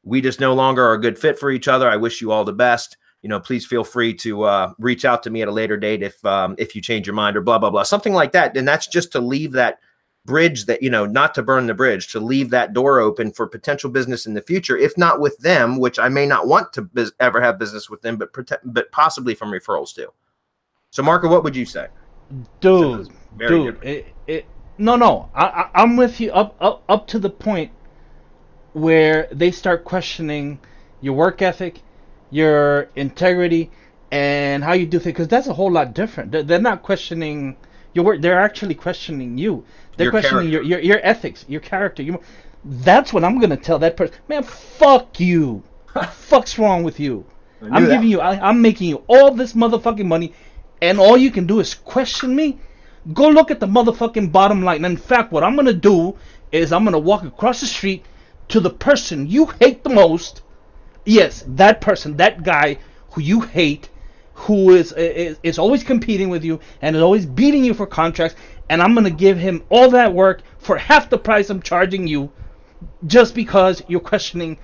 Speaker 1: we just no longer are a good fit for each other. I wish you all the best. You know, please feel free to reach out to me at a later date if you change your mind, or blah, blah, blah, something like that. And that's just to leave that bridge, that, you know, not to burn the bridge, to leave that door open for potential business in the future, if not with them, which I may not want to ever have business with them, but possibly from referrals too. So Marco, what would you say?
Speaker 5: Dude, no, I'm with you up to the point where they start questioning your work ethic, your integrity, and how you do things, because that's a whole lot different. They're not questioning your work; they're actually questioning you. They're questioning your ethics, your character. That's what I'm gonna tell that person. Man, fuck you. What the fuck's wrong with you? I'm making you all this motherfucking money, and all you can do is question me. Go look at the motherfucking bottom line. In fact, what I'm gonna do is I'm gonna walk across the street to the person you hate the most. Yes, that person, that guy who you hate, who is always competing with you and is always beating you for contracts, and I'm going to give him all that work for half the price I'm charging you, just because you're questioning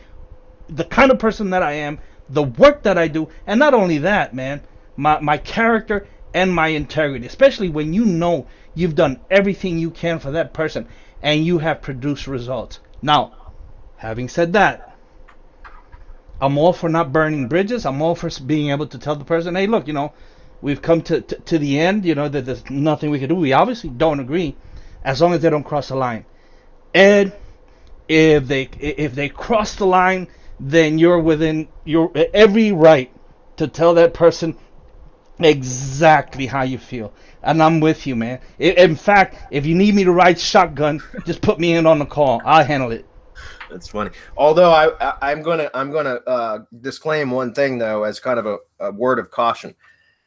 Speaker 5: the kind of person that I am, the work that I do, and not only that, man, my character and my integrity, especially when you know you've done everything you can for that person and you have produced results. Now, having said that, I'm all for not burning bridges. I'm all for being able to tell the person, hey, look, you know, we've come to the end, you know, that there's nothing we can do. We obviously don't agree, as long as they don't cross the line. And if they cross the line, then you're within your every right to tell that person exactly how you feel. And I'm with you, man. In fact, if you need me to ride shotgun, just put me in on the call. I'll handle it.
Speaker 1: That's funny. Although I'm gonna disclaim one thing though, as kind of a word of caution.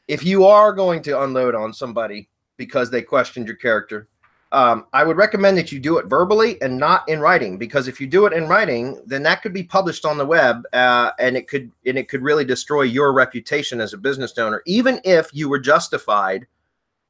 Speaker 1: If you are going to unload on somebody because they questioned your character, I would recommend that you do it verbally and not in writing, because if you do it in writing, then that could be published on the web, and it could really destroy your reputation as a business owner, even if you were justified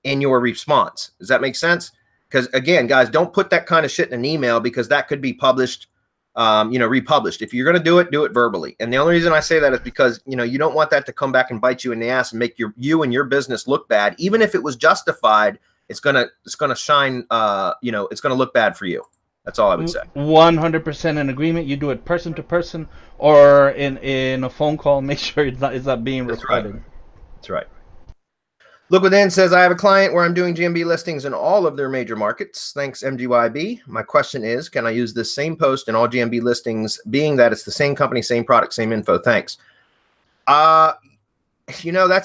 Speaker 1: in your response. Does that make sense? Because again, guys, don't put that kind of shit in an email, because that could be published, republished. If you're going to do it verbally. And the only reason I say that is because, you don't want that to come back and bite you in the ass and make you and your business look bad. Even if it was justified, it's gonna shine. It's gonna look bad for you. That's all I would say.
Speaker 5: 100% in agreement. You do it person to person or in a phone call. Make sure it's not being recorded.
Speaker 1: Right. That's right. Look Within says, I have a client where I'm doing GMB listings in all of their major markets. Thanks, MGYB. My question is, can I use this same post in all GMB listings, being that it's the same company, same product, same info? Thanks. That's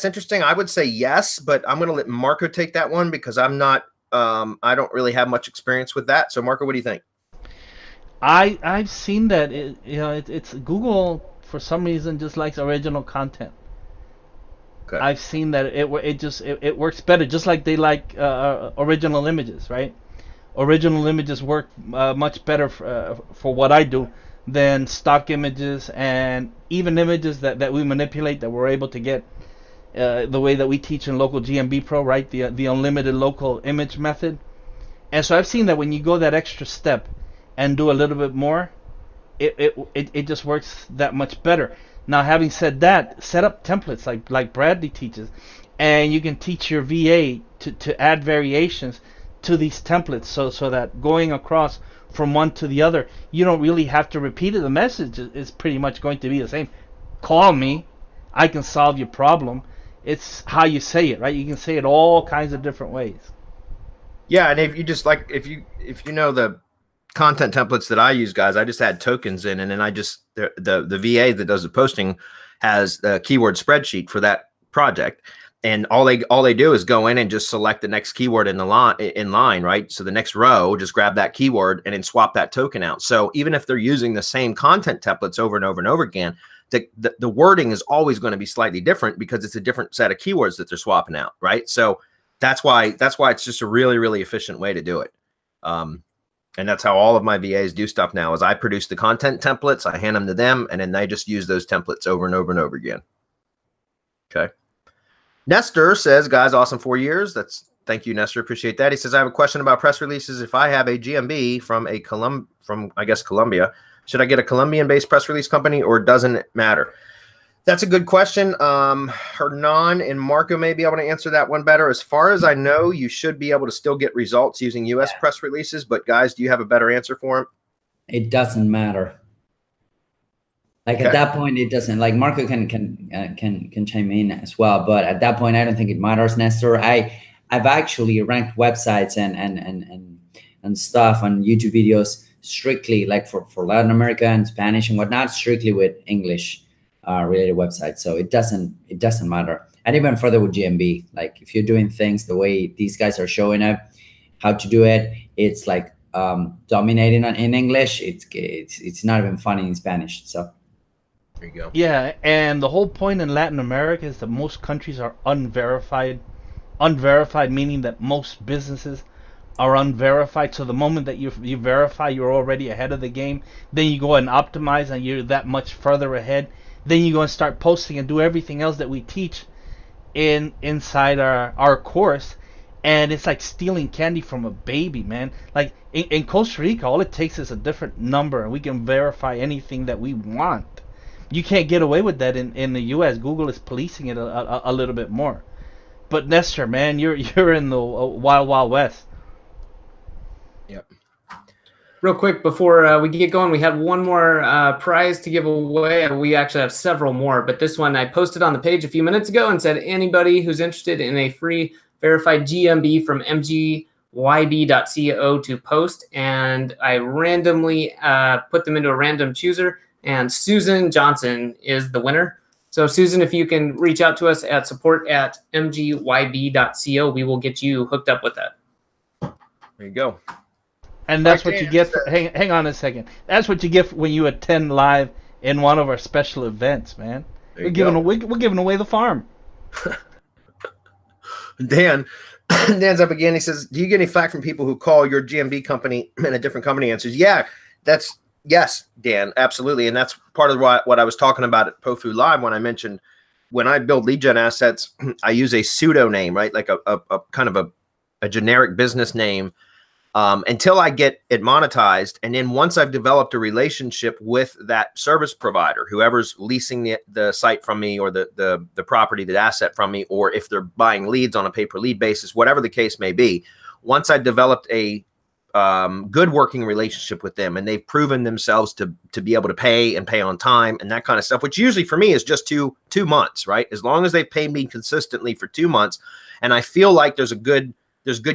Speaker 1: interesting. I would say yes, but I'm going to let Marco take that one, because I'm not, I don't really have much experience with that. So Marco, what do you think?
Speaker 5: I've seen that, it's Google for some reason just likes original content. Okay. I've seen that it works better, just like they like original images, right? Original images work much better for what I do than stock images, and even images that we manipulate, that we're able to get the way that we teach in local GMB Pro, right? The unlimited local image method. And so I've seen that when you go that extra step and do a little bit more, it just works that much better. Now, having said that, set up templates like Bradley teaches, and you can teach your VA to add variations to these templates, so that going across from one to the other, you don't really have to repeat it. The message is pretty much going to be the same. Call me, I can solve your problem. It's how you say it, right? You can say it all kinds of different ways.
Speaker 1: Yeah, and if you just if you know the content templates that I use, guys, I just add tokens in, and then I just the VA that does the posting has the keyword spreadsheet for that project, and all they do is go in and just select the next keyword in the line, right? So the next row, just grab that keyword and then swap that token out. So even if they're using the same content templates over and over and over again, the wording is always going to be slightly different, because it's a different set of keywords that they're swapping out, right? So that's why it's just a really, really efficient way to do it. And that's how all of my VAs do stuff now, is I produce the content templates, I hand them to them, and then they just use those templates over and over and over again. Okay. Nestor says, guys, awesome 4 years. Thank you, Nestor. Appreciate that. He says, I have a question about press releases. If I have a GMB from I guess Colombia, should I get a Colombian-based press release company, or doesn't it matter? That's a good question. Hernan and Marco may be able to answer that one better. As far as I know, you should be able to still get results using U.S. press releases. But guys, do you have a better answer for him?
Speaker 6: It doesn't matter. Like at that point, it doesn't. Like Marco can chime in as well. But at that point, I don't think it matters, Nestor. I've actually ranked websites and stuff on YouTube videos strictly like for Latin America and Spanish and whatnot, strictly with English related websites. So it doesn't matter. And even further with GMB, like if you're doing things the way these guys are showing up how to do it, it's like dominating in English. It's not even funny in Spanish. So
Speaker 1: there you go.
Speaker 5: Yeah, and the whole point in Latin America is that most countries are unverified. Unverified meaning that most businesses are unverified. So the moment that you verify, you're already ahead of the game. Then you go and optimize, and you're that much further ahead. Then you go and start posting and do everything else that we teach inside our course. And it's like stealing candy from a baby, man. Like in Costa Rica, all it takes is a different number, and we can verify anything that we want. You can't get away with that in the U.S. Google is policing it a little bit more. But Nestor, man, you're in the wild, wild west.
Speaker 1: Yep.
Speaker 2: Real quick before we get going, we have one more prize to give away. We actually have several more, but this one I posted on the page a few minutes ago and said anybody who's interested in a free verified GMB from MGYB.co to post, and I randomly put them into a random chooser. And Susan Johnson is the winner. So Susan, if you can reach out to us at support@mgyb.co, we will get you hooked up with that.
Speaker 1: There you go.
Speaker 5: And that's what you get. Hang on a second. That's what you get when you attend live in one of our special events, man. We're giving away the farm.
Speaker 1: Dan's up again. He says, "Do you get any flack from people who call your GMB company and a different company answers?" Yeah, yes, Dan, absolutely. And that's part of what I was talking about at ProFood Live when I mentioned when I build lead gen assets, I use a pseudonym, right? Like a kind of a generic business name until I get it monetized. And then once I've developed a relationship with that service provider, whoever's leasing the site from me or the property, the asset from me, or if they're buying leads on a pay-per-lead basis, whatever the case may be, once I've developed a good working relationship with them and they've proven themselves to be able to pay and pay on time and that kind of stuff, which usually for me is just two months, right? As long as they pay me consistently for 2 months and I feel like there's good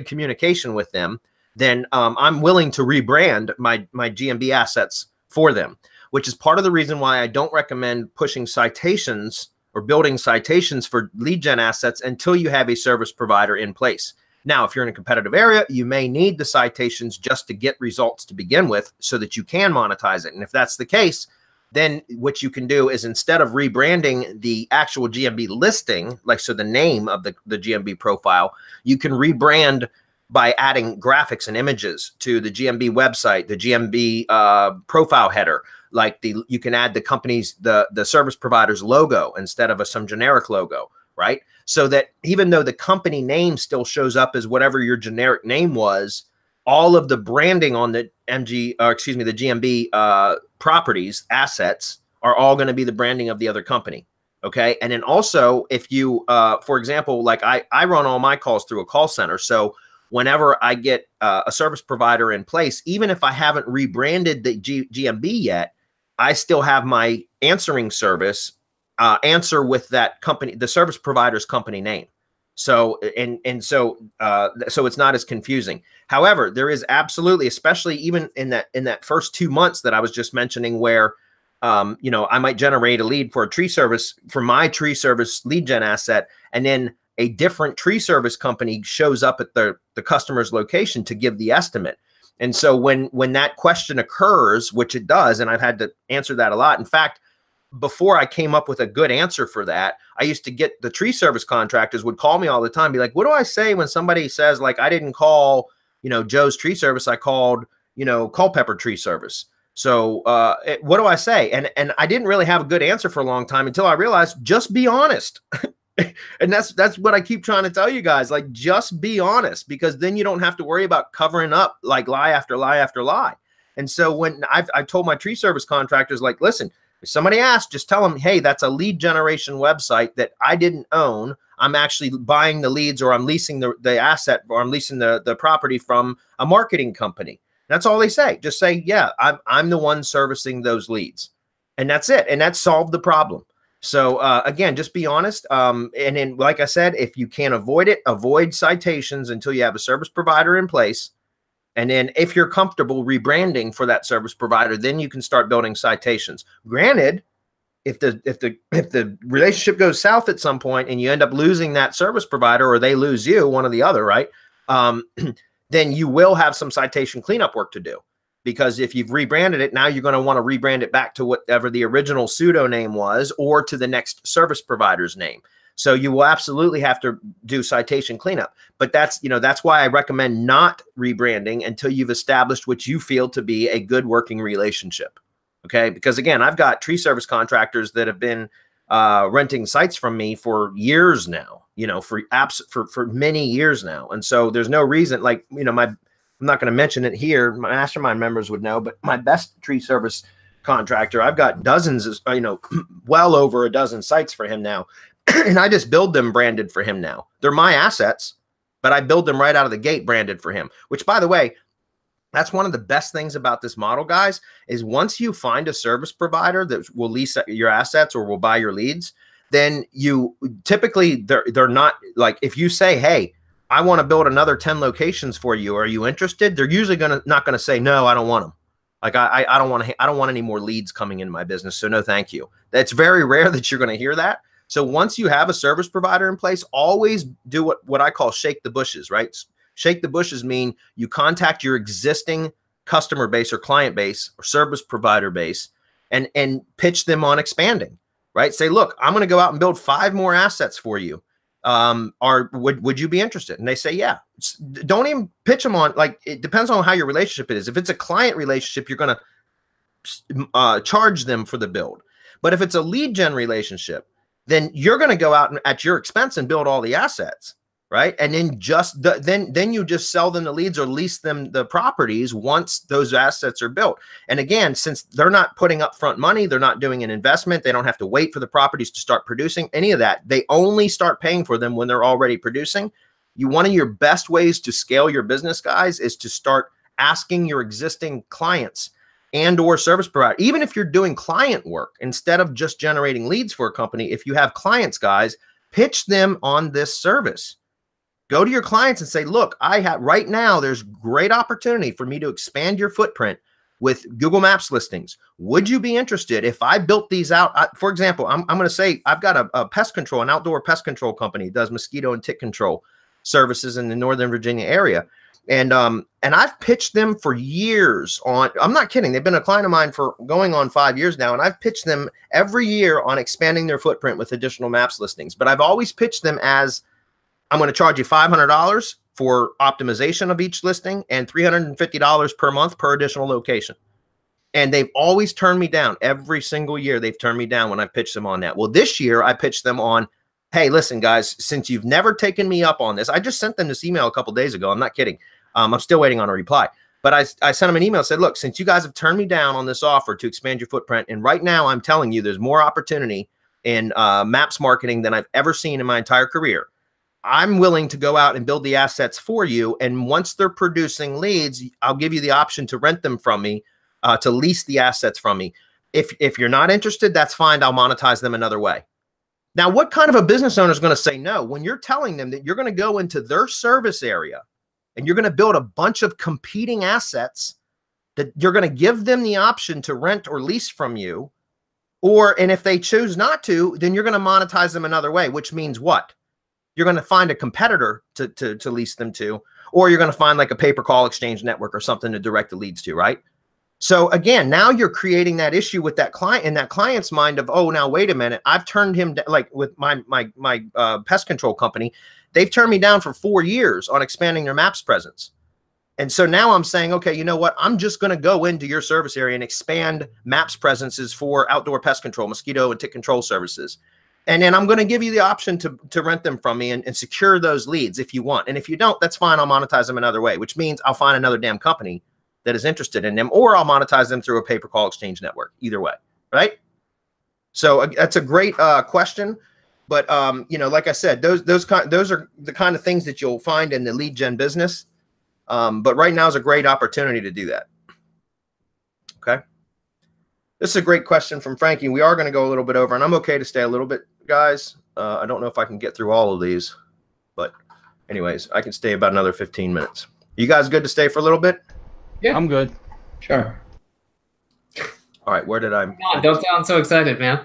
Speaker 1: communication with them, then I'm willing to rebrand my GMB assets for them, which is part of the reason why I don't recommend pushing citations or building citations for lead gen assets until you have a service provider in place. Now, if you're in a competitive area, you may need the citations just to get results to begin with so that you can monetize it. And if that's the case, then what you can do is instead of rebranding the actual GMB listing, like so the name of the GMB profile, you can rebrand by adding graphics and images to the GMB website, the GMB profile header. Like you can add the company's, the service provider's logo instead of some generic logo, right? So that even though the company name still shows up as whatever your generic name was, all of the branding on the the GMB properties, assets, are all going to be the branding of the other company. Okay. And then also if you, for example, like I run all my calls through a call center. So whenever I get a service provider in place, even if I haven't rebranded the GMB yet, I still have my answering service answer with that company, the service provider's company name. So, so it's not as confusing. However, there is absolutely, especially even in that first 2 months that I was just mentioning where, I might generate a lead for a tree service for my tree service lead gen asset. And then a different tree service company shows up at the customer's location to give the estimate. And so when that question occurs, which it does, and I've had to answer that a lot. In fact, before I came up with a good answer for that, I used to get the tree service contractors would call me all the time, be like, what do I say when somebody says like, I didn't call, Joe's tree service, I called, Culpeper tree service. So what do I say? And I didn't really have a good answer for a long time until I realized just be honest. And that's what I keep trying to tell you guys, like, just be honest, because then you don't have to worry about covering up like lie after lie after lie. And so when I told my tree service contractors, like, listen, if somebody asks, just tell them, hey, that's a lead generation website that I didn't own. I'm actually buying the leads, or I'm leasing the asset, or I'm leasing the property from a marketing company. That's all they say. Just say, yeah, I'm the one servicing those leads. And that's it. And that solved the problem. So again, just be honest. And then, like I said, if you can't avoid it, avoid citations until you have a service provider in place. And then if you're comfortable rebranding for that service provider, then you can start building citations. Granted, if the relationship goes south at some point and you end up losing that service provider, or they lose you, one or the other, right? Then you will have some citation cleanup work to do. Because if you've rebranded it, now you're going to want to rebrand it back to whatever the original pseudo name was, or to the next service provider's name. So you will absolutely have to do citation cleanup. But that's why I recommend not rebranding until you've established what you feel to be a good working relationship. Okay. Because again, I've got tree service contractors that have been renting sites from me for years now, for many years now. And so there's no reason, like, I'm not going to mention it here. My mastermind members would know, but my best tree service contractor, I've got dozens, well over a dozen sites for him now. And I just build them branded for him now. They're my assets, but I build them right out of the gate branded for him, which, by the way, that's one of the best things about this model, guys, is once you find a service provider that will lease your assets or will buy your leads, then you typically, they're not like, if you say, hey, I want to build another 10 locations for you, are you interested? They're usually not going to say, no, I don't want them. Like I don't want any more leads coming in my business. So no, thank you. It's very rare that you're going to hear that. So once you have a service provider in place, always do what I call shake the bushes, right? Shake the bushes mean you contact your existing customer base or client base or service provider base and pitch them on expanding, right? Say, look, I'm going to go out and build 5 more assets for you. Would you be interested? And they say, yeah. Don't even pitch them on, like, it depends on how your relationship is. If it's a client relationship, you're going to charge them for the build. But if it's a lead gen relationship, then you're going to go out and at your expense and build all the assets, right? And then then you just sell them the leads or lease them the properties once those assets are built. And again, since they're not putting up front money, they're not doing an investment, they don't have to wait for the properties to start producing, any of that. They only start paying for them when they're already producing. One of your best ways to scale your business, guys, is to start asking your existing clients and or service provider, even if you're doing client work, instead of just generating leads for a company, if you have clients, guys, pitch them on this service. Go to your clients and say, look, right now, there's great opportunity for me to expand your footprint with Google Maps listings. Would you be interested if I built these out? For example, I'm going to say I've got a pest control, an outdoor pest control company, does mosquito and tick control services in the Northern Virginia area. And I've pitched them for years on, I'm not kidding, they've been a client of mine for going on 5 years now, and I've pitched them every year on expanding their footprint with additional maps listings. But I've always pitched them as, I'm going to charge you $500 for optimization of each listing and $350 per month per additional location. And they've always turned me down. Every single year they've turned me down when I pitched them on that. Well, this year I pitched them on, hey, listen, guys, since you've never taken me up on this, I just sent them this email a couple days ago. I'm not kidding. I'm still waiting on a reply. But I sent them an email, said, look, since you guys have turned me down on this offer to expand your footprint, and right now I'm telling you there's more opportunity in maps marketing than I've ever seen in my entire career. I'm willing to go out and build the assets for you. And once they're producing leads, I'll give you the option to rent them from me, to lease the assets from me. If you're not interested, that's fine. I'll monetize them another way. Now, what kind of a business owner is going to say no when you're telling them that you're going to go into their service area and you're going to build a bunch of competing assets that you're going to give them the option to rent or lease from you? And if they choose not to, then you're going to monetize them another way, which means what? You're going to find a competitor to lease them to, or you're going to find like a pay-per-call exchange network or something to direct the leads to, right? So again, now you're creating that issue with that client, in that client's mind of, oh, now wait a minute, I've turned him down, like with my pest control company, they've turned me down for 4 years on expanding their maps presence. And so now I'm saying, okay, you know what? I'm just going to go into your service area and expand maps presences for outdoor pest control, mosquito and tick control services. And then I'm going to give you the option to rent them from me and secure those leads if you want. And if you don't, that's fine. I'll monetize them another way, which means I'll find another damn company that is interested in them, or I'll monetize them through a pay-per-call exchange network. Either way, right? So that's a great question. But you know, like I said, those are the kind of things that you'll find in the lead gen business. But right now is a great opportunity to do that. Okay. This is a great question from Frankie. We are going to go a little bit over, and I'm okay to stay a little bit, guys. I don't know if I can get through all of these, but anyways, I can stay about another 15 minutes. You guys good to stay for a little bit?
Speaker 5: Yeah, I'm good.
Speaker 6: Sure.
Speaker 1: All right, where did I?
Speaker 2: Come on, don't sound so excited, man.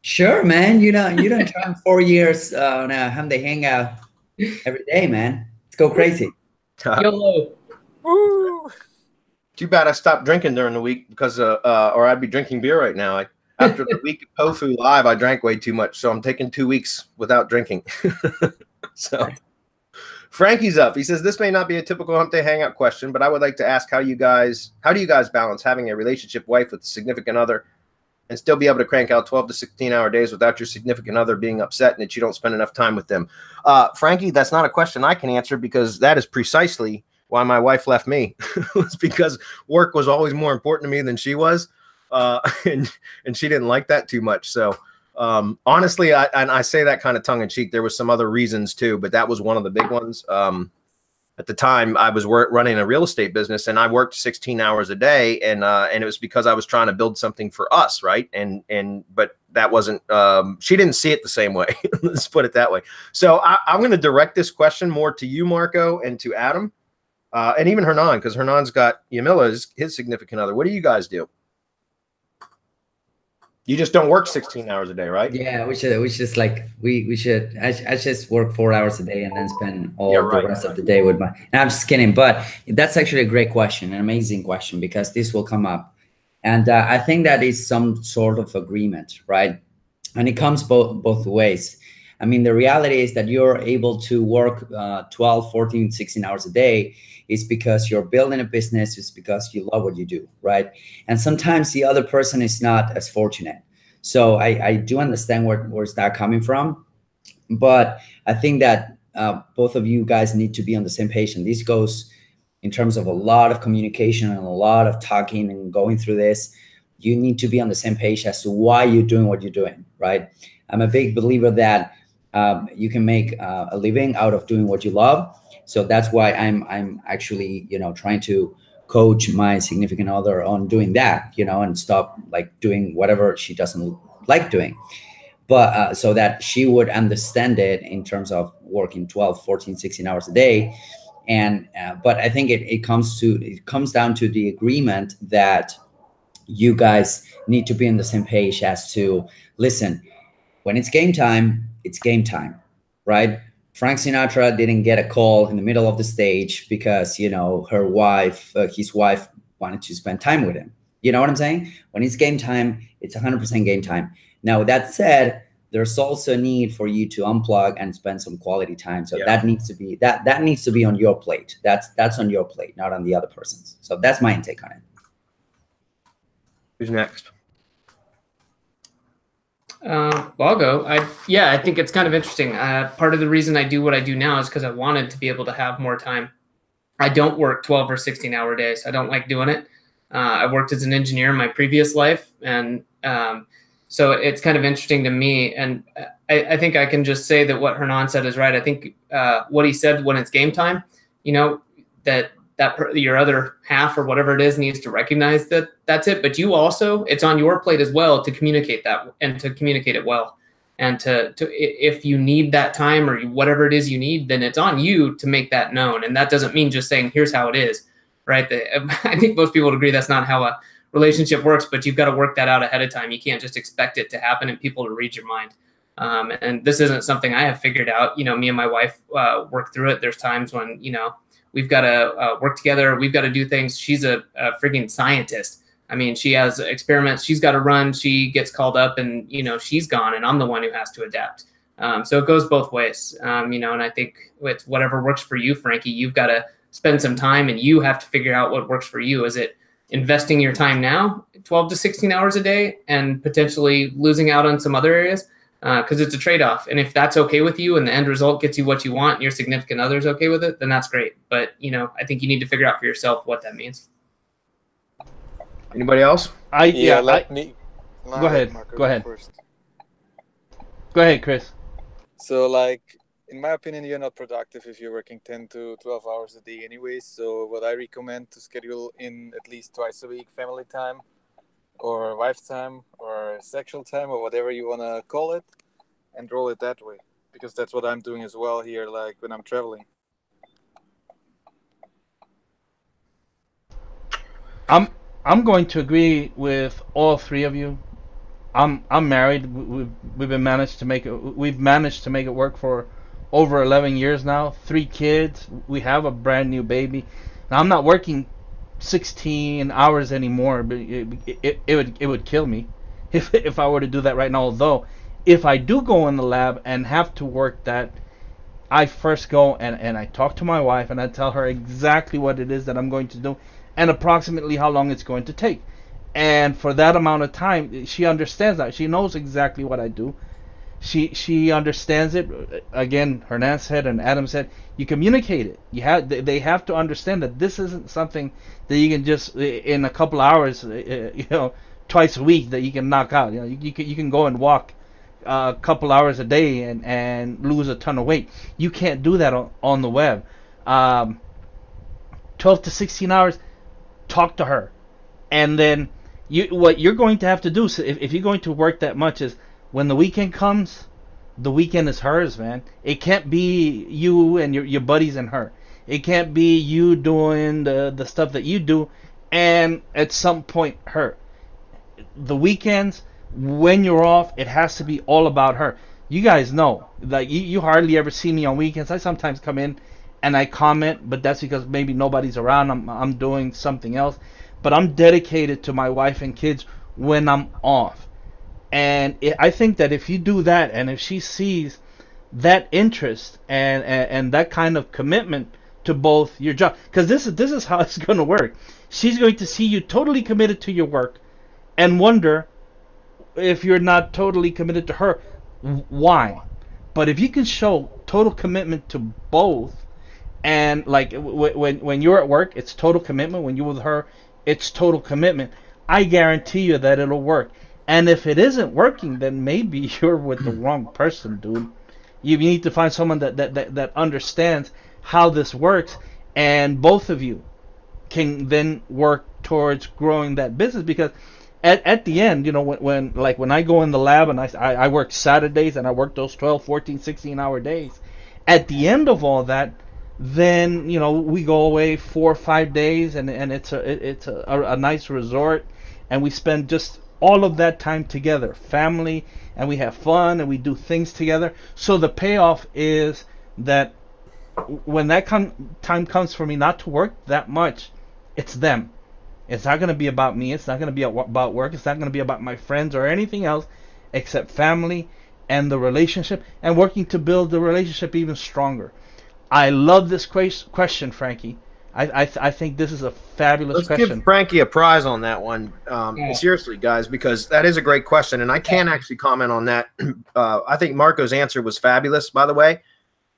Speaker 6: Sure, man. You don't try 4 years on a Humpday hangout every day, man. Let's go crazy.
Speaker 2: YOLO.
Speaker 3: Woo!
Speaker 1: Too bad I stopped drinking during the week because, or I'd be drinking beer right now. After the week of Tofu Live, I drank way too much, so I'm taking 2 weeks without drinking. So, Frankie's up. He says, this may not be a typical Hump Day Hangout question, but I would like to ask how do you guys balance having a relationship wife with a significant other and still be able to crank out 12 to 16-hour days without your significant other being upset and that you don't spend enough time with them? Frankie, that's not a question I can answer, because that is precisely why my wife left me. It's because work was always more important to me than she was. And she didn't like that too much. So honestly, I say that kind of tongue in cheek. There was some other reasons too, but that was one of the big ones. At the time I was running a real estate business, and I worked 16 hours a day, and it was because I was trying to build something for us. Right. But that wasn't, she didn't see it the same way. Let's put it that way. So I'm going to direct this question more to you, Marco, and to Adam. And even Hernan, because Hernan's got Yamila's his significant other. What do you guys do? You just don't work 16 hours a day, right?
Speaker 6: Yeah, we should like we should. I just work 4 hours a day and then spend all the rest of the day with my. And I'm just kidding, but that's actually a great question, an amazing question, because this will come up, and I think that is some sort of agreement, right? And it comes both ways. I mean, the reality is that you're able to work 12, 14, 16 hours a day is because you're building a business, it's because you love what you do, right? And sometimes the other person is not as fortunate. So I do understand where's that coming from. But I think that both of you guys need to be on the same page. And this goes in terms of a lot of communication and a lot of talking and going through this. You need to be on the same page as to why you're doing what you're doing, right? I'm a big believer that you can make a living out of doing what you love. So that's why I'm actually, trying to coach my significant other on doing that, and stop like doing whatever she doesn't like doing. But so that she would understand it in terms of working 12, 14, 16 hours a day. And but I think it comes down to the agreement that you guys need to be on the same page as to, listen, when it's game time, right? Frank Sinatra didn't get a call in the middle of the stage because, his wife wanted to spend time with him. You know what I'm saying? When it's game time, it's 100% game time. Now, with that said, there's also a need for you to unplug and spend some quality time. So that needs to be that needs to be on your plate. That's on your plate, not on the other person's. So that's my intake on it.
Speaker 1: Who's next?
Speaker 2: Well, I'll go. I think it's kind of interesting. Part of the reason I do what I do now is because I wanted to be able to have more time. I don't work 12 or 16-hour days. I don't like doing it. I worked as an engineer in my previous life, and so it's kind of interesting to me. And I think I can just say that what Hernan said is right. I think what he said, when it's game time, that your other half or whatever it is needs to recognize that that's it. But you also, it's on your plate as well to communicate that and to communicate it well. And to if you need that time or whatever it is you need, then it's on you to make that known. And that doesn't mean just saying, here's how it is, right? I think most people would agree that's not how a relationship works, but you've got to work that out ahead of time. You can't just expect it to happen and people to read your mind. And this isn't something I have figured out. Me and my wife work through it. There's times when, we've got to work together. We've got to do things. She's a freaking scientist. I mean, she has experiments she's got to run. She gets called up and, she's gone and I'm the one who has to adapt. So it goes both ways, and I think it's whatever works for you, Frankie. You've got to spend some time and you have to figure out what works for you. Is it investing your time now, 12 to 16 hours a day, and potentially losing out on some other areas? Because it's a trade-off. And if that's okay with you and the end result gets you what you want and your significant other's okay with it, then that's great. But, I think you need to figure out for yourself what that means.
Speaker 1: Anybody else?
Speaker 3: Go
Speaker 6: ahead.
Speaker 3: Marco,
Speaker 6: Go ahead.
Speaker 3: First.
Speaker 5: Go ahead, Chris.
Speaker 3: So, in my opinion, you're not productive if you're working 10 to 12 hours a day anyway. So what I recommend to schedule in at least twice a week family time, or wife time, or sexual time, or whatever you want to call it, and roll it that way. Because that's what I'm doing as well here, when I'm traveling.
Speaker 5: I'm going to agree with all three of you. I'm married. We've managed to make it work for over 11 years now. 3 kids. We have a brand new baby. Now, I'm not working 16 hours anymore, but it would kill me if I were to do that right now. Although, if I do go in the lab and have to work that, I first go and I talk to my wife and I tell her exactly what it is that I'm going to do and approximately how long it's going to take. And for that amount of time, she understands that. She knows exactly what I do. She understands it. Again, Hernan said and Adam said, you communicate it. They have to understand that this isn't something that you can just in a couple hours, twice a week that you can knock out. You can go and walk a couple hours a day and lose a ton of weight. You can't do that on the web. 12 to 16 hours. Talk to her, and then what you're going to have to do. So if you're going to work that much, is when the weekend comes, the weekend is hers, man. It can't be you and your buddies and her. It can't be you doing the stuff that you do, and at some point her. The weekends, when you're off, it has to be all about her. You guys know, like you hardly ever see me on weekends. I sometimes come in and I comment, but that's because maybe nobody's around. I'm doing something else, but I'm dedicated to my wife and kids when I'm off. And I think that if you do that, and if she sees that interest and that kind of commitment to both your job, because this is how it's going to work. She's going to see you totally committed to your work, and wonder if you're not totally committed to her, why? But if you can show total commitment to both, and like when you're at work, it's total commitment. When you're with her, it's total commitment. I guarantee you that it'll work. And if it isn't working, then maybe you're with the wrong person, dude. You need to find someone that understands how this works, and both of you can then work towards growing that business. Because at the end, you know, when I go in the lab and I work Saturdays and I work those 12, 14, 16-hour days, at the end of all that, then, you know, we go away 4 or 5 days, and it's a nice resort, and we spend just all of that time together, family, and we have fun and we do things together. So the payoff is that when that time comes for me not to work that much, it's them. It's not going to be about me. It's not going to be about work. It's not going to be about my friends or anything else except family and the relationship, and working to build the relationship even stronger. I love this question, Frankie. I think this is a fabulous question.
Speaker 1: Let's give Frankie a prize on that one. Seriously, guys, because that is a great question, and I can actually comment on that. I think Marco's answer was fabulous, by the way,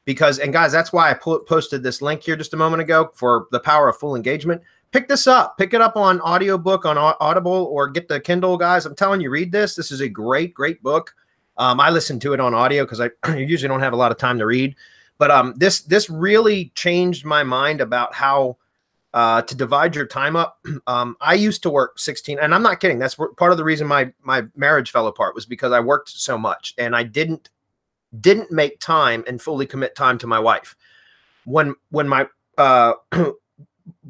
Speaker 1: because, and guys, that's why I posted this link here just a moment ago for the power of full engagement. Pick this up. Pick it up on audiobook, on Audible, or get the Kindle, guys. I'm telling you, read this. This is a great, great book. I listen to it on audio because I usually don't have a lot of time to read. But this really changed my mind about how to divide your time up. I used to work 16, and I'm not kidding. That's part of the reason my marriage fell apart, was because I worked so much, and I didn't make time and fully commit time to my wife. When my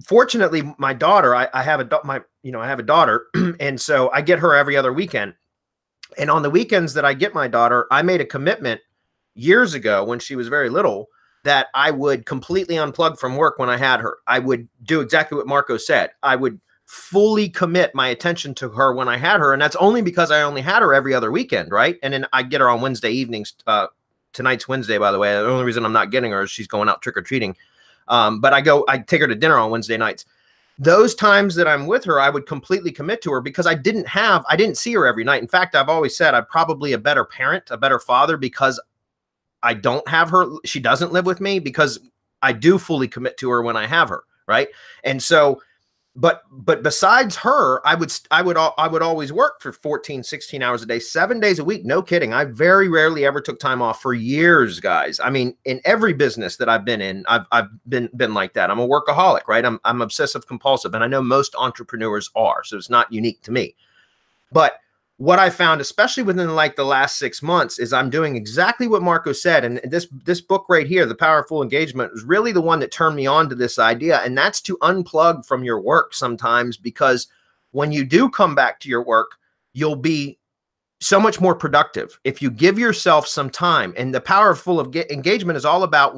Speaker 1: fortunately, my daughter, I have a daughter, and so I get her every other weekend. And on the weekends that I get my daughter, I made a commitment years ago when she was very little that I would completely unplug from work when I had her. I would do exactly what Marco said. I would fully commit my attention to her when I had her, and that's only because I only had her every other weekend, right? And then I get her on Wednesday evenings. Tonight's Wednesday, by the way. The only reason I'm not getting her is she's going out trick-or-treating. But I take her to dinner on Wednesday nights. Those times that I'm with her, I would completely commit to her because I didn't see her every night. In fact, I've always said I'm probably a better parent, a better father, because I don't have her. She doesn't live with me, because I do fully commit to her when I have her. Right. And so, but besides her, I would always work for 14, 16 hours a day, 7 days a week. No kidding. I very rarely ever took time off for years, guys. I mean, in every business that I've been in, I've been like that. I'm a workaholic, right? I'm obsessive compulsive, and I know most entrepreneurs are, so it's not unique to me. But what I found, especially within like the last 6 months, is I'm doing exactly what Marco said. And this book right here, The Power of Full Engagement, was really the one that turned me on to this idea. And that's to unplug from your work sometimes, because when you do come back to your work, you'll be so much more productive if you give yourself some time. And the power of full engagement is all about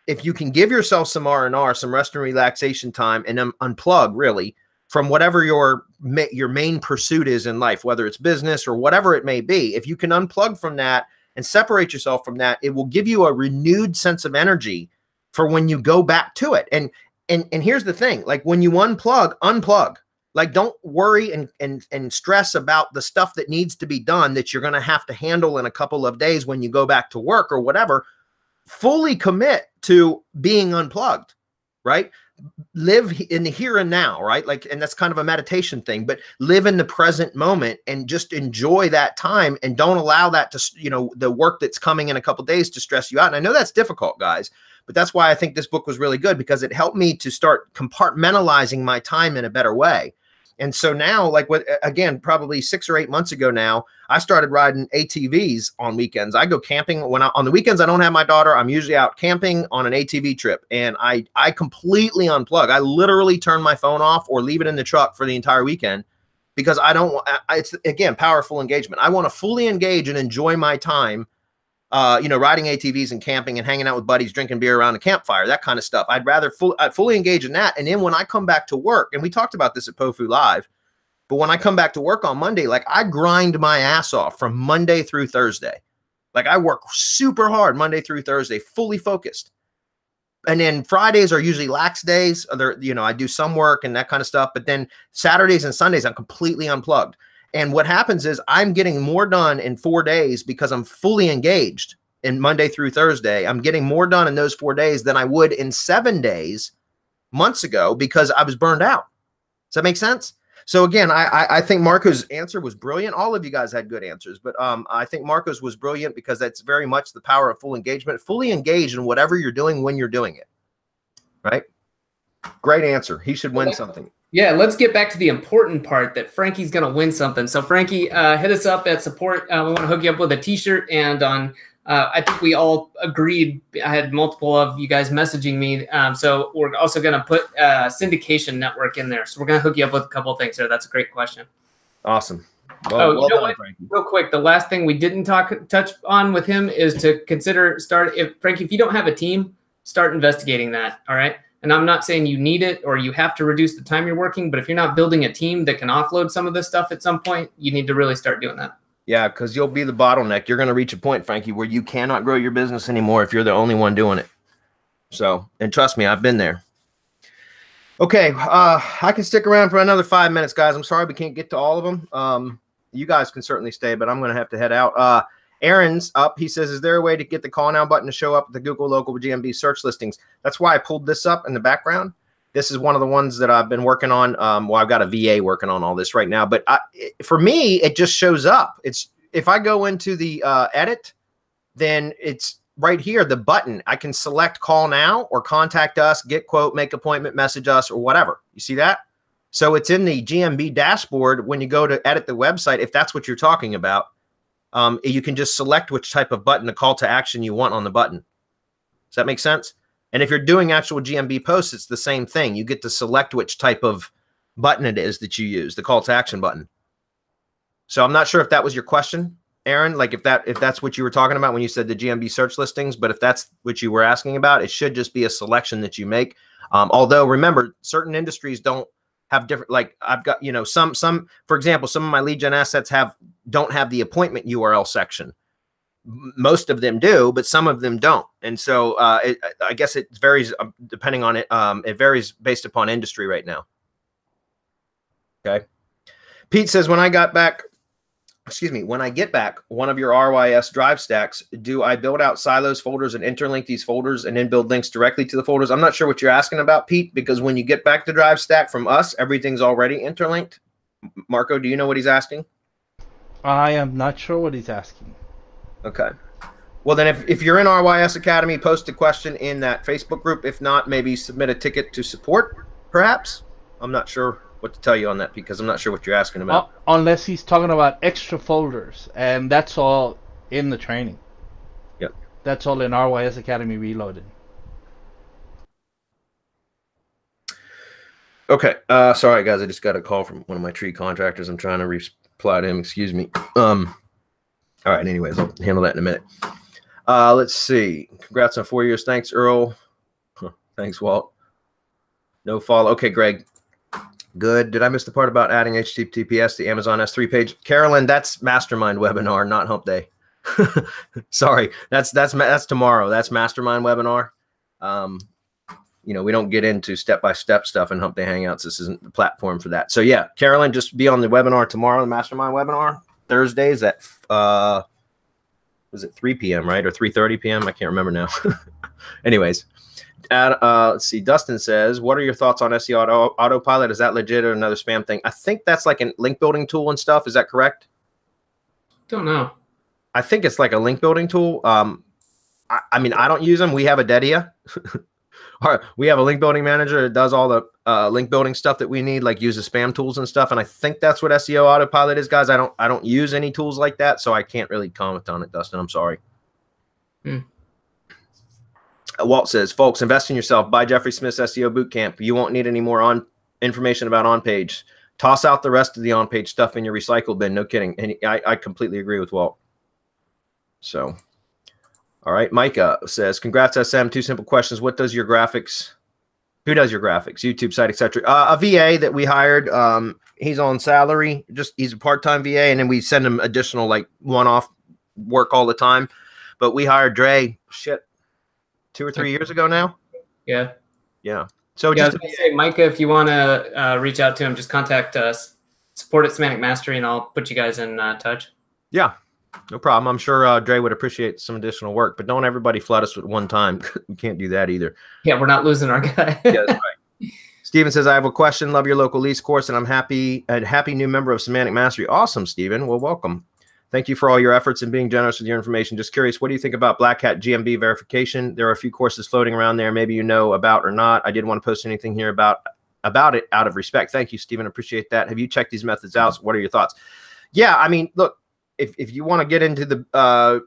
Speaker 1: if you can give yourself some R&R, some rest and relaxation time, and unplug really from whatever your main pursuit is in life, whether it's business or whatever it may be. If you can unplug from that and separate yourself from that, it will give you a renewed sense of energy for when you go back to it. And here's the thing, like when you unplug. Like, don't worry and stress about the stuff that needs to be done that you're going to have to handle in a couple of days when you go back to work or whatever. Fully commit to being unplugged, right? Live in the here and now, right? Like, and that's kind of a meditation thing, but live in the present moment and just enjoy that time, and don't allow that to, the work that's coming in a couple of days to stress you out. And I know that's difficult, guys, but that's why I think this book was really good, because it helped me to start compartmentalizing my time in a better way. And so now, like again, probably 6 or 8 months ago now, I started riding ATVs on weekends. I go camping on the weekends. I don't have my daughter. I'm usually out camping on an ATV trip, and I completely unplug. I literally turn my phone off or leave it in the truck for the entire weekend because I don't. It's again powerful engagement. I want to fully engage and enjoy my time. Riding ATVs and camping and hanging out with buddies, drinking beer around a campfire, that kind of stuff. I'd rather fully engage in that. And then when I come back to work, and we talked about this at POFU Live, but when I come back to work on Monday, like I grind my ass off from Monday through Thursday. Like I work super hard Monday through Thursday, fully focused. And then Fridays are usually lax days. I do some work and that kind of stuff. But then Saturdays and Sundays, I'm completely unplugged. And what happens is I'm getting more done in 4 days because I'm fully engaged in Monday through Thursday. I'm getting more done in those 4 days than I would in 7 days months ago because I was burned out. Does that make sense? So again, I think Marco's answer was brilliant. All of you guys had good answers, but I think Marco's was brilliant because that's very much the power of full engagement. Fully engage in whatever you're doing when you're doing it. Right? Great answer. He should win something.
Speaker 2: Yeah, let's get back to the important part that Frankie's going to win something. So Frankie, hit us up at support. We want to hook you up with a t-shirt. And on, I think we all agreed. I had multiple of you guys messaging me. So we're also going to put syndication network in there. So we're going to hook you up with a couple of things there. That's a great question.
Speaker 1: Awesome. Well done, Frankie.
Speaker 2: Real quick, the last thing we didn't touch on with him is to consider Frankie, if you don't have a team, start investigating that. All right. And I'm not saying you need it or you have to reduce the time you're working, but if you're not building a team that can offload some of this stuff at some point, you need to really start doing that.
Speaker 1: Yeah, because you'll be the bottleneck. You're going to reach a point, Frankie, where you cannot grow your business anymore if you're the only one doing it. So, and trust me, I've been there. Okay, I can stick around for another 5 minutes, guys. I'm sorry we can't get to all of them. You guys can certainly stay, but I'm going to have to head out. Aaron's up. He says, is there a way to get the call now button to show up at the Google local GMB search listings? That's why I pulled this up in the background. This is one of the ones that I've been working on. Well, I've got a VA working on all this right now, but for me, it just shows up. If I go into the edit, then it's right here, the button. I can select call now or contact us, get quote, make appointment, message us, or whatever. You see that? So it's in the GMB dashboard when you go to edit the website, if that's what you're talking about. You can just select which type of button, the call to action you want on the button. Does that make sense? And if you're doing actual GMB posts, it's the same thing. You get to select which type of button it is that you use, the call to action button. So I'm not sure if that was your question, Aaron, like if that's what you were talking about when you said the GMB search listings, but if that's what you were asking about, it should just be a selection that you make. Although remember, certain industries don't have different, like I've got, some, for example, some of my lead gen assets don't have the appointment URL section. Most of them do, but some of them don't. And so I guess it varies depending on it. It varies based upon industry right now. Okay. Pete says, when I get back one of your RYS drive stacks, do I build out silos folders and interlink these folders and then build links directly to the folders? I'm not sure what you're asking about, Pete, because when you get back the drive stack from us, everything's already interlinked. Marco, do you know what he's asking?
Speaker 5: I am not sure what he's asking.
Speaker 1: Okay. Well, then if you're in RYS Academy, post a question in that Facebook group. If not, maybe submit a ticket to support, perhaps. I'm not sure what to tell you on that because I'm not sure what you're asking about.
Speaker 5: Unless he's talking about extra folders, and that's all in the training.
Speaker 1: Yep.
Speaker 5: That's all in RYS Academy Reloaded.
Speaker 1: Okay. Sorry, guys. I just got a call from one of my tree contractors. I'm trying to reply to him. Excuse me. All right. Anyways, I'll handle that in a minute. Let's see. Congrats on 4 years. Thanks, Earl. Thanks, Walt. No follow. Okay, Greg. Good. Did I miss the part about adding HTTPS to Amazon S3 page? Carolyn, that's Mastermind webinar, not Hump Day. Sorry, that's tomorrow. That's Mastermind webinar. We don't get into step-by-step stuff in Hump Day Hangouts. This isn't the platform for that. So yeah, Carolyn, just be on the webinar tomorrow, the Mastermind webinar. Thursdays at was it 3 p.m. right, or 3:30 p.m. I can't remember now. Anyways. Let's see. Dustin says, what are your thoughts on SEO autopilot? Is that legit or another spam thing? I think that's like a link building tool and stuff. Is that correct?
Speaker 2: Don't know.
Speaker 1: I think it's like a link building tool. I mean, I don't use them. We have a Dedia. All right, we have a link building manager that does all the link building stuff that we need, like uses spam tools and stuff. And I think that's what SEO Autopilot is, guys. I don't use any tools like that, so I can't really comment on it, Dustin. I'm sorry. Walt says, folks, invest in yourself. Buy Jeffrey Smith's SEO Bootcamp. You won't need any more information about on-page. Toss out the rest of the on-page stuff in your recycle bin. No kidding. And I completely agree with Walt. So, all right. Micah says, congrats, SM. 2 simple questions. What does your graphics? Who does your graphics? YouTube site, etc. A VA that we hired. He's on salary. He's a part-time VA, and then we send him additional like one-off work all the time. But we hired Dre. 2 or 3 years ago now. Yeah. So
Speaker 2: yeah, I was gonna say, Micah, if you want to reach out to him, just contact us, support at Semantic Mastery, and I'll put you guys in touch. Yeah,
Speaker 1: no problem. I'm sure Dre would appreciate some additional work, but don't everybody flood us with one time. We can't do that either.
Speaker 2: Yeah, we're not losing our guy.
Speaker 1: Yeah, that's right. Steven says, I have a question. Love your local lease course, and I'm a happy new member of Semantic Mastery. Awesome, Steven. Well, welcome. Thank you for all your efforts and being generous with your information. Just curious, what do you think about Black Hat GMB verification? There are a few courses floating around there, maybe you know about or not. I didn't want to post anything here about it out of respect. Thank you, Stephen. Appreciate that. Have you checked these methods out? So what are your thoughts? Yeah, I mean, look, if you want to get into the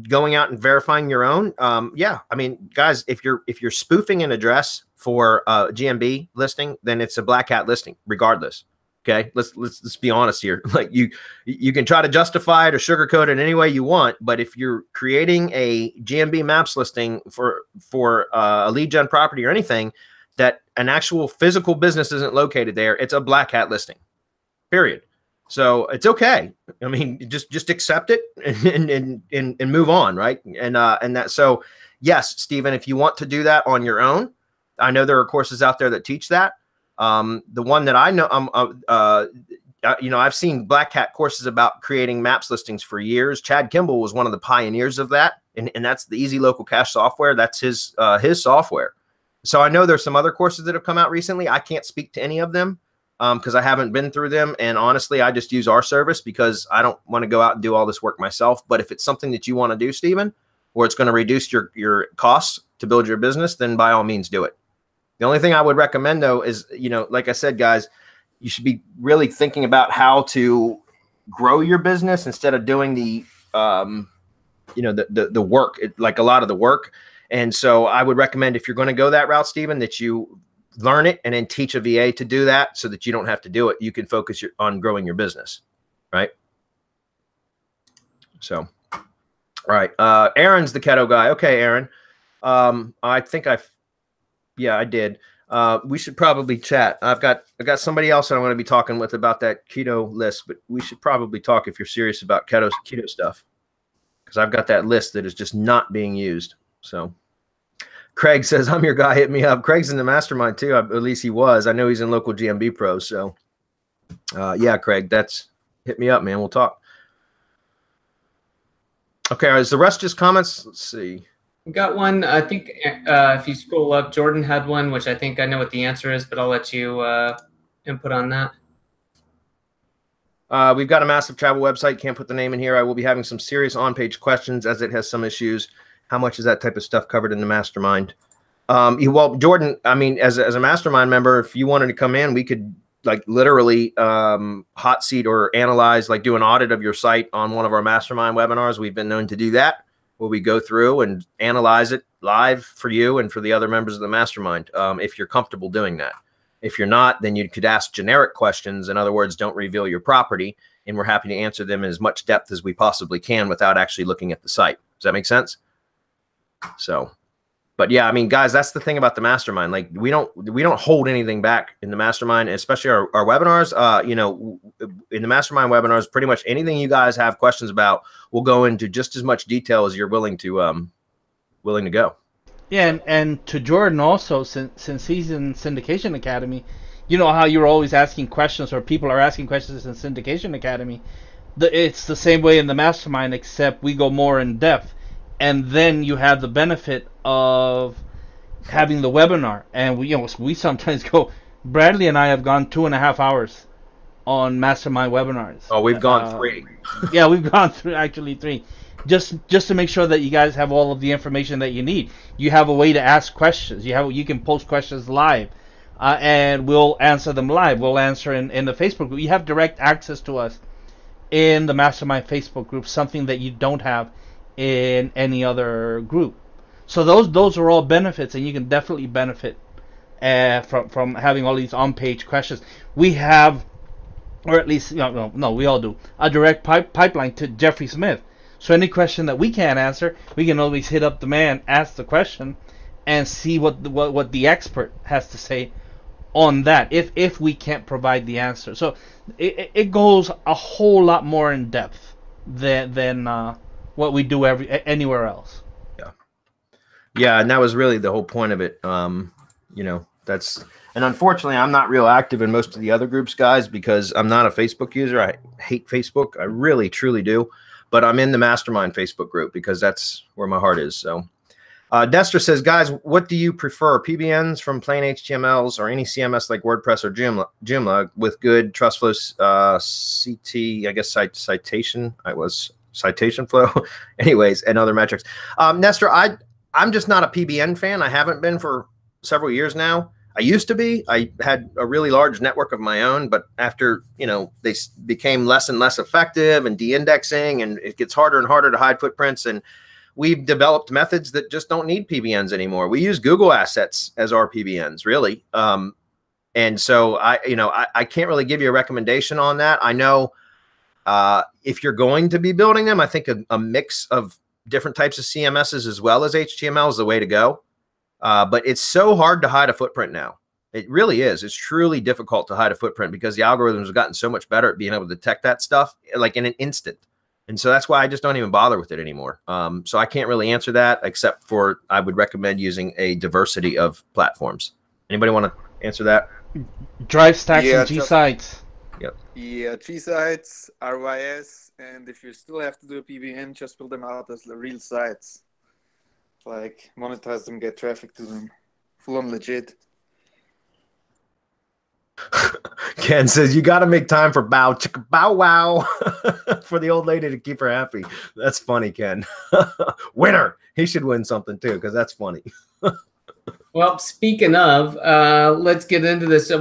Speaker 1: going out and verifying your own, yeah, I mean, guys, if you're spoofing an address for a GMB listing, then it's a Black Hat listing, regardless. Okay, let's be honest here. Like you can try to justify it or sugarcoat it any way you want, but if you're creating a GMB maps listing for a lead gen property or anything that an actual physical business isn't located there, it's a Black Hat listing. Period. So it's okay. I mean, just accept it and move on, right? And that. So yes, Stephen, if you want to do that on your own, I know there are courses out there that teach that. The one that I know, I've seen Black Hat courses about creating maps listings for years. Chad Kimball was one of the pioneers of that, and that's the Easy Local Cache software. That's his software. So I know there's some other courses that have come out recently. I can't speak to any of them because I haven't been through them. And honestly, I just use our service because I don't want to go out and do all this work myself. But if it's something that you want to do, Stephen, or it's going to reduce your costs to build your business, then by all means do it. The only thing I would recommend, though, is, like I said, guys, you should be really thinking about how to grow your business instead of doing the work, like a lot of the work. And so I would recommend, if you're going to go that route, Stephen, that you learn it and then teach a VA to do that so that you don't have to do it. You can focus on growing your business, right? So, all right. Aaron's the keto guy. Okay, Aaron. I think yeah, I did. We should probably chat. I've got somebody else that I'm going to be talking with about that keto list, but we should probably talk if you're serious about keto stuff, because I've got that list that is just not being used. So Craig says, I'm your guy. Hit me up. Craig's in the mastermind too. At least he was. I know he's in local GMB pros. So yeah, Craig, hit me up, man. We'll talk. Okay. Is the rest just comments? Let's see.
Speaker 2: We got one. I think if you scroll up, Jordan had one, which I think I know what the answer is, but I'll let you input on that.
Speaker 1: We've got a massive travel website. Can't put the name in here. I will be having some serious on-page questions as it has some issues. How much is that type of stuff covered in the mastermind? Well, Jordan, I mean, as a mastermind member, if you wanted to come in, we could like literally hot seat or analyze, like do an audit of your site on one of our mastermind webinars. We've been known to do that, where we go through and analyze it live for you and for the other members of the mastermind, if you're comfortable doing that. If you're not, then you could ask generic questions. In other words, don't reveal your property, and we're happy to answer them in as much depth as we possibly can without actually looking at the site. Does that make sense? So, but yeah, I mean, guys, that's the thing about the mastermind. Like we don't hold anything back in the mastermind, especially our webinars. In the mastermind webinars, pretty much anything you guys have questions about, we'll go into just as much detail as you're willing to go.
Speaker 5: Yeah, and to Jordan also, since he's in Syndication Academy, you know how you're always asking questions, or people are asking questions in Syndication Academy. It's the same way in the mastermind, except we go more in depth. And then you have the benefit of having the webinar. And we sometimes go, Bradley and I have gone 2.5 hours on mastermind webinars.
Speaker 1: Oh, we've gone 3.
Speaker 5: Yeah, we've gone through actually 3. just to make sure that you guys have all of the information that you need. You have a way to ask questions. You can post questions live, and we'll answer them live. We'll answer in the Facebook group. You have direct access to us in the Mastermind Facebook group, something that you don't have in any other group. So those are all benefits, and you can definitely benefit from having all these on-page questions. We have, or at least no, we all do, a direct pipeline to Jeffrey Smith. So any question that we can't answer, we can always hit up the man, ask the question, and see what the expert has to say on that. If we can't provide the answer, so it goes a whole lot more in depth than what we do anywhere else.
Speaker 1: Yeah, and that was really the whole point of it. That's, and unfortunately, I'm not real active in most of the other groups, guys, because I'm not a Facebook user. I hate Facebook. I really, truly do. But I'm in the Mastermind Facebook group because that's where my heart is. So Dester says, guys, what do you prefer, PBNs from plain HTMLs or any CMS like WordPress or Joomla with good trust flow CT, I guess, citation flow, anyways, and other metrics? Nestor, I'm just not a PBN fan. I haven't been for several years now. I used to be. I had a really large network of my own, but after, they became less and less effective and de-indexing, and it gets harder and harder to hide footprints. And we've developed methods that just don't need PBNs anymore. We use Google assets as our PBNs, really. And so I can't really give you a recommendation on that. I know if you're going to be building them, I think a mix of different types of CMSs as well as HTML is the way to go. But it's so hard to hide a footprint now. It really is. It's truly difficult to hide a footprint because the algorithms have gotten so much better at being able to detect that stuff like in an instant. And so that's why I just don't even bother with it anymore. So I can't really answer that, except for I would recommend using a diversity of platforms. Anybody want to answer that?
Speaker 5: Drive stacks and G sites.
Speaker 1: Yep.
Speaker 3: Yeah, G sites, RYS, and if you still have to do a PBN, just build them out as real sites. Like monetize them, get traffic to them. Full on legit.
Speaker 1: Ken says you got to make time for bow chicka bow wow for the old lady to keep her happy. That's funny, Ken. Winner. He should win something too, because that's funny.
Speaker 2: Well, speaking of, let's get into this.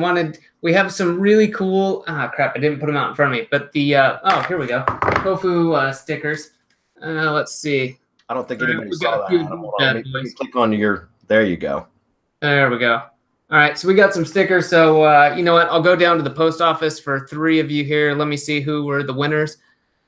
Speaker 2: We have some really cool, crap, I didn't put them out in front of me, but the, here we go. Tofu stickers. Let's see.
Speaker 1: I don't think anybody saw that. Hold on. Let me click on there you go.
Speaker 2: There we go. All right, so we got some stickers. So you know what? I'll go down to the post office for 3 of you here. Let me see who were the winners.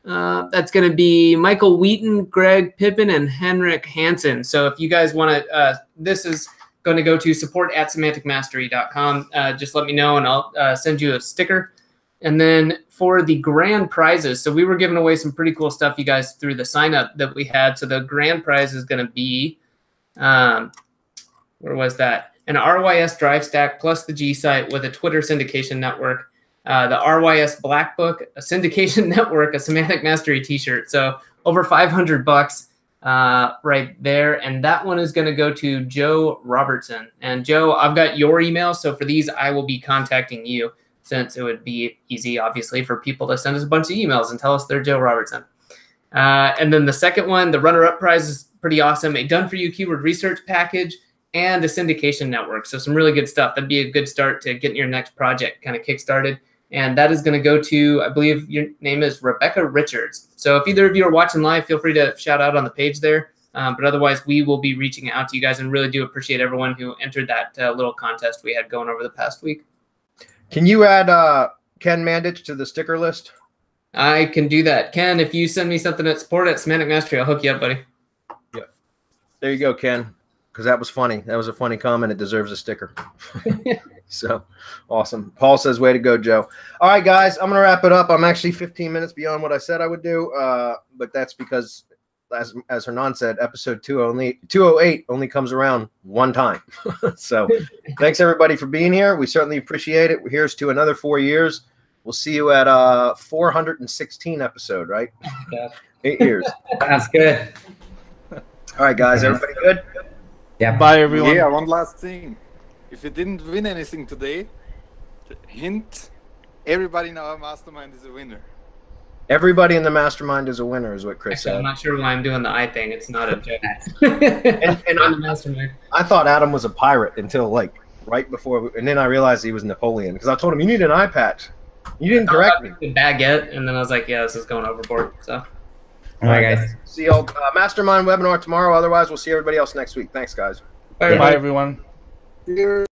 Speaker 2: That's going to be Michael Wheaton, Greg Pippin, and Henrik Hansen. So if you guys want to, this is going to go to support@semanticmastery.com. Just let me know, and I'll send you a sticker. And then for the grand prizes, so we were giving away some pretty cool stuff, you guys, through the sign up that we had. So the grand prize is going to be, where was that? An RYS drive stack plus the G site with a Twitter syndication network, the RYS Black Book, a syndication network, a Semantic Mastery t-shirt. So over $500 right there. And that one is going to go to Joe Robertson. And Joe, I've got your email. So for these, I will be contacting you, since it would be easy, obviously, for people to send us a bunch of emails and tell us they're Joe Robertson. And then the second one, the runner-up prize, is pretty awesome. A done-for-you keyword research package and a syndication network. So some really good stuff. That'd be a good start to getting your next project kind of kick-started. And that is going to go to, I believe your name is Rebecca Richards. So if either of you are watching live, feel free to shout out on the page there. But otherwise, we will be reaching out to you guys, and really do appreciate everyone who entered that little contest we had going over the past week.
Speaker 1: Can you add Ken Mandich to the sticker list?
Speaker 2: I can do that. Ken, if you send me something at support@Semantic Mastery, I'll hook you up, buddy.
Speaker 1: Yeah. There you go, Ken. Because that was funny. That was a funny comment. It deserves a sticker. So awesome. Paul says, way to go, Joe. All right, guys, I'm going to wrap it up. I'm actually 15 minutes beyond what I said I would do. But that's because, as Hernan said, episode 208 only comes around one time. So thanks, everybody, for being here. We certainly appreciate it. Here's to another 4 years. We'll see you at 416 episode, right?
Speaker 2: Yeah.
Speaker 1: 8 years.
Speaker 6: That's good.
Speaker 1: All right, guys, everybody good?
Speaker 6: Yeah.
Speaker 5: Bye, everyone.
Speaker 3: Yeah, one last thing. If you didn't win anything today, hint, everybody in our mastermind is a winner.
Speaker 1: Everybody in the mastermind is a winner, is what Chris
Speaker 2: Actually,
Speaker 1: said.
Speaker 2: I'm not sure why I'm doing the I thing. It's not a joke.
Speaker 1: And
Speaker 2: I'm the mastermind.
Speaker 1: I thought Adam was a pirate until like right before, and then I realized he was Napoleon because I told him you need an eye patch. You didn't correct me.
Speaker 2: The baguette, and then I was like, yeah, this is going overboard. So,
Speaker 6: All right, guys.
Speaker 1: See y'all mastermind webinar tomorrow. Otherwise, we'll see everybody else next week. Thanks, guys.
Speaker 2: bye,
Speaker 5: Bye, everyone.
Speaker 3: Cheers.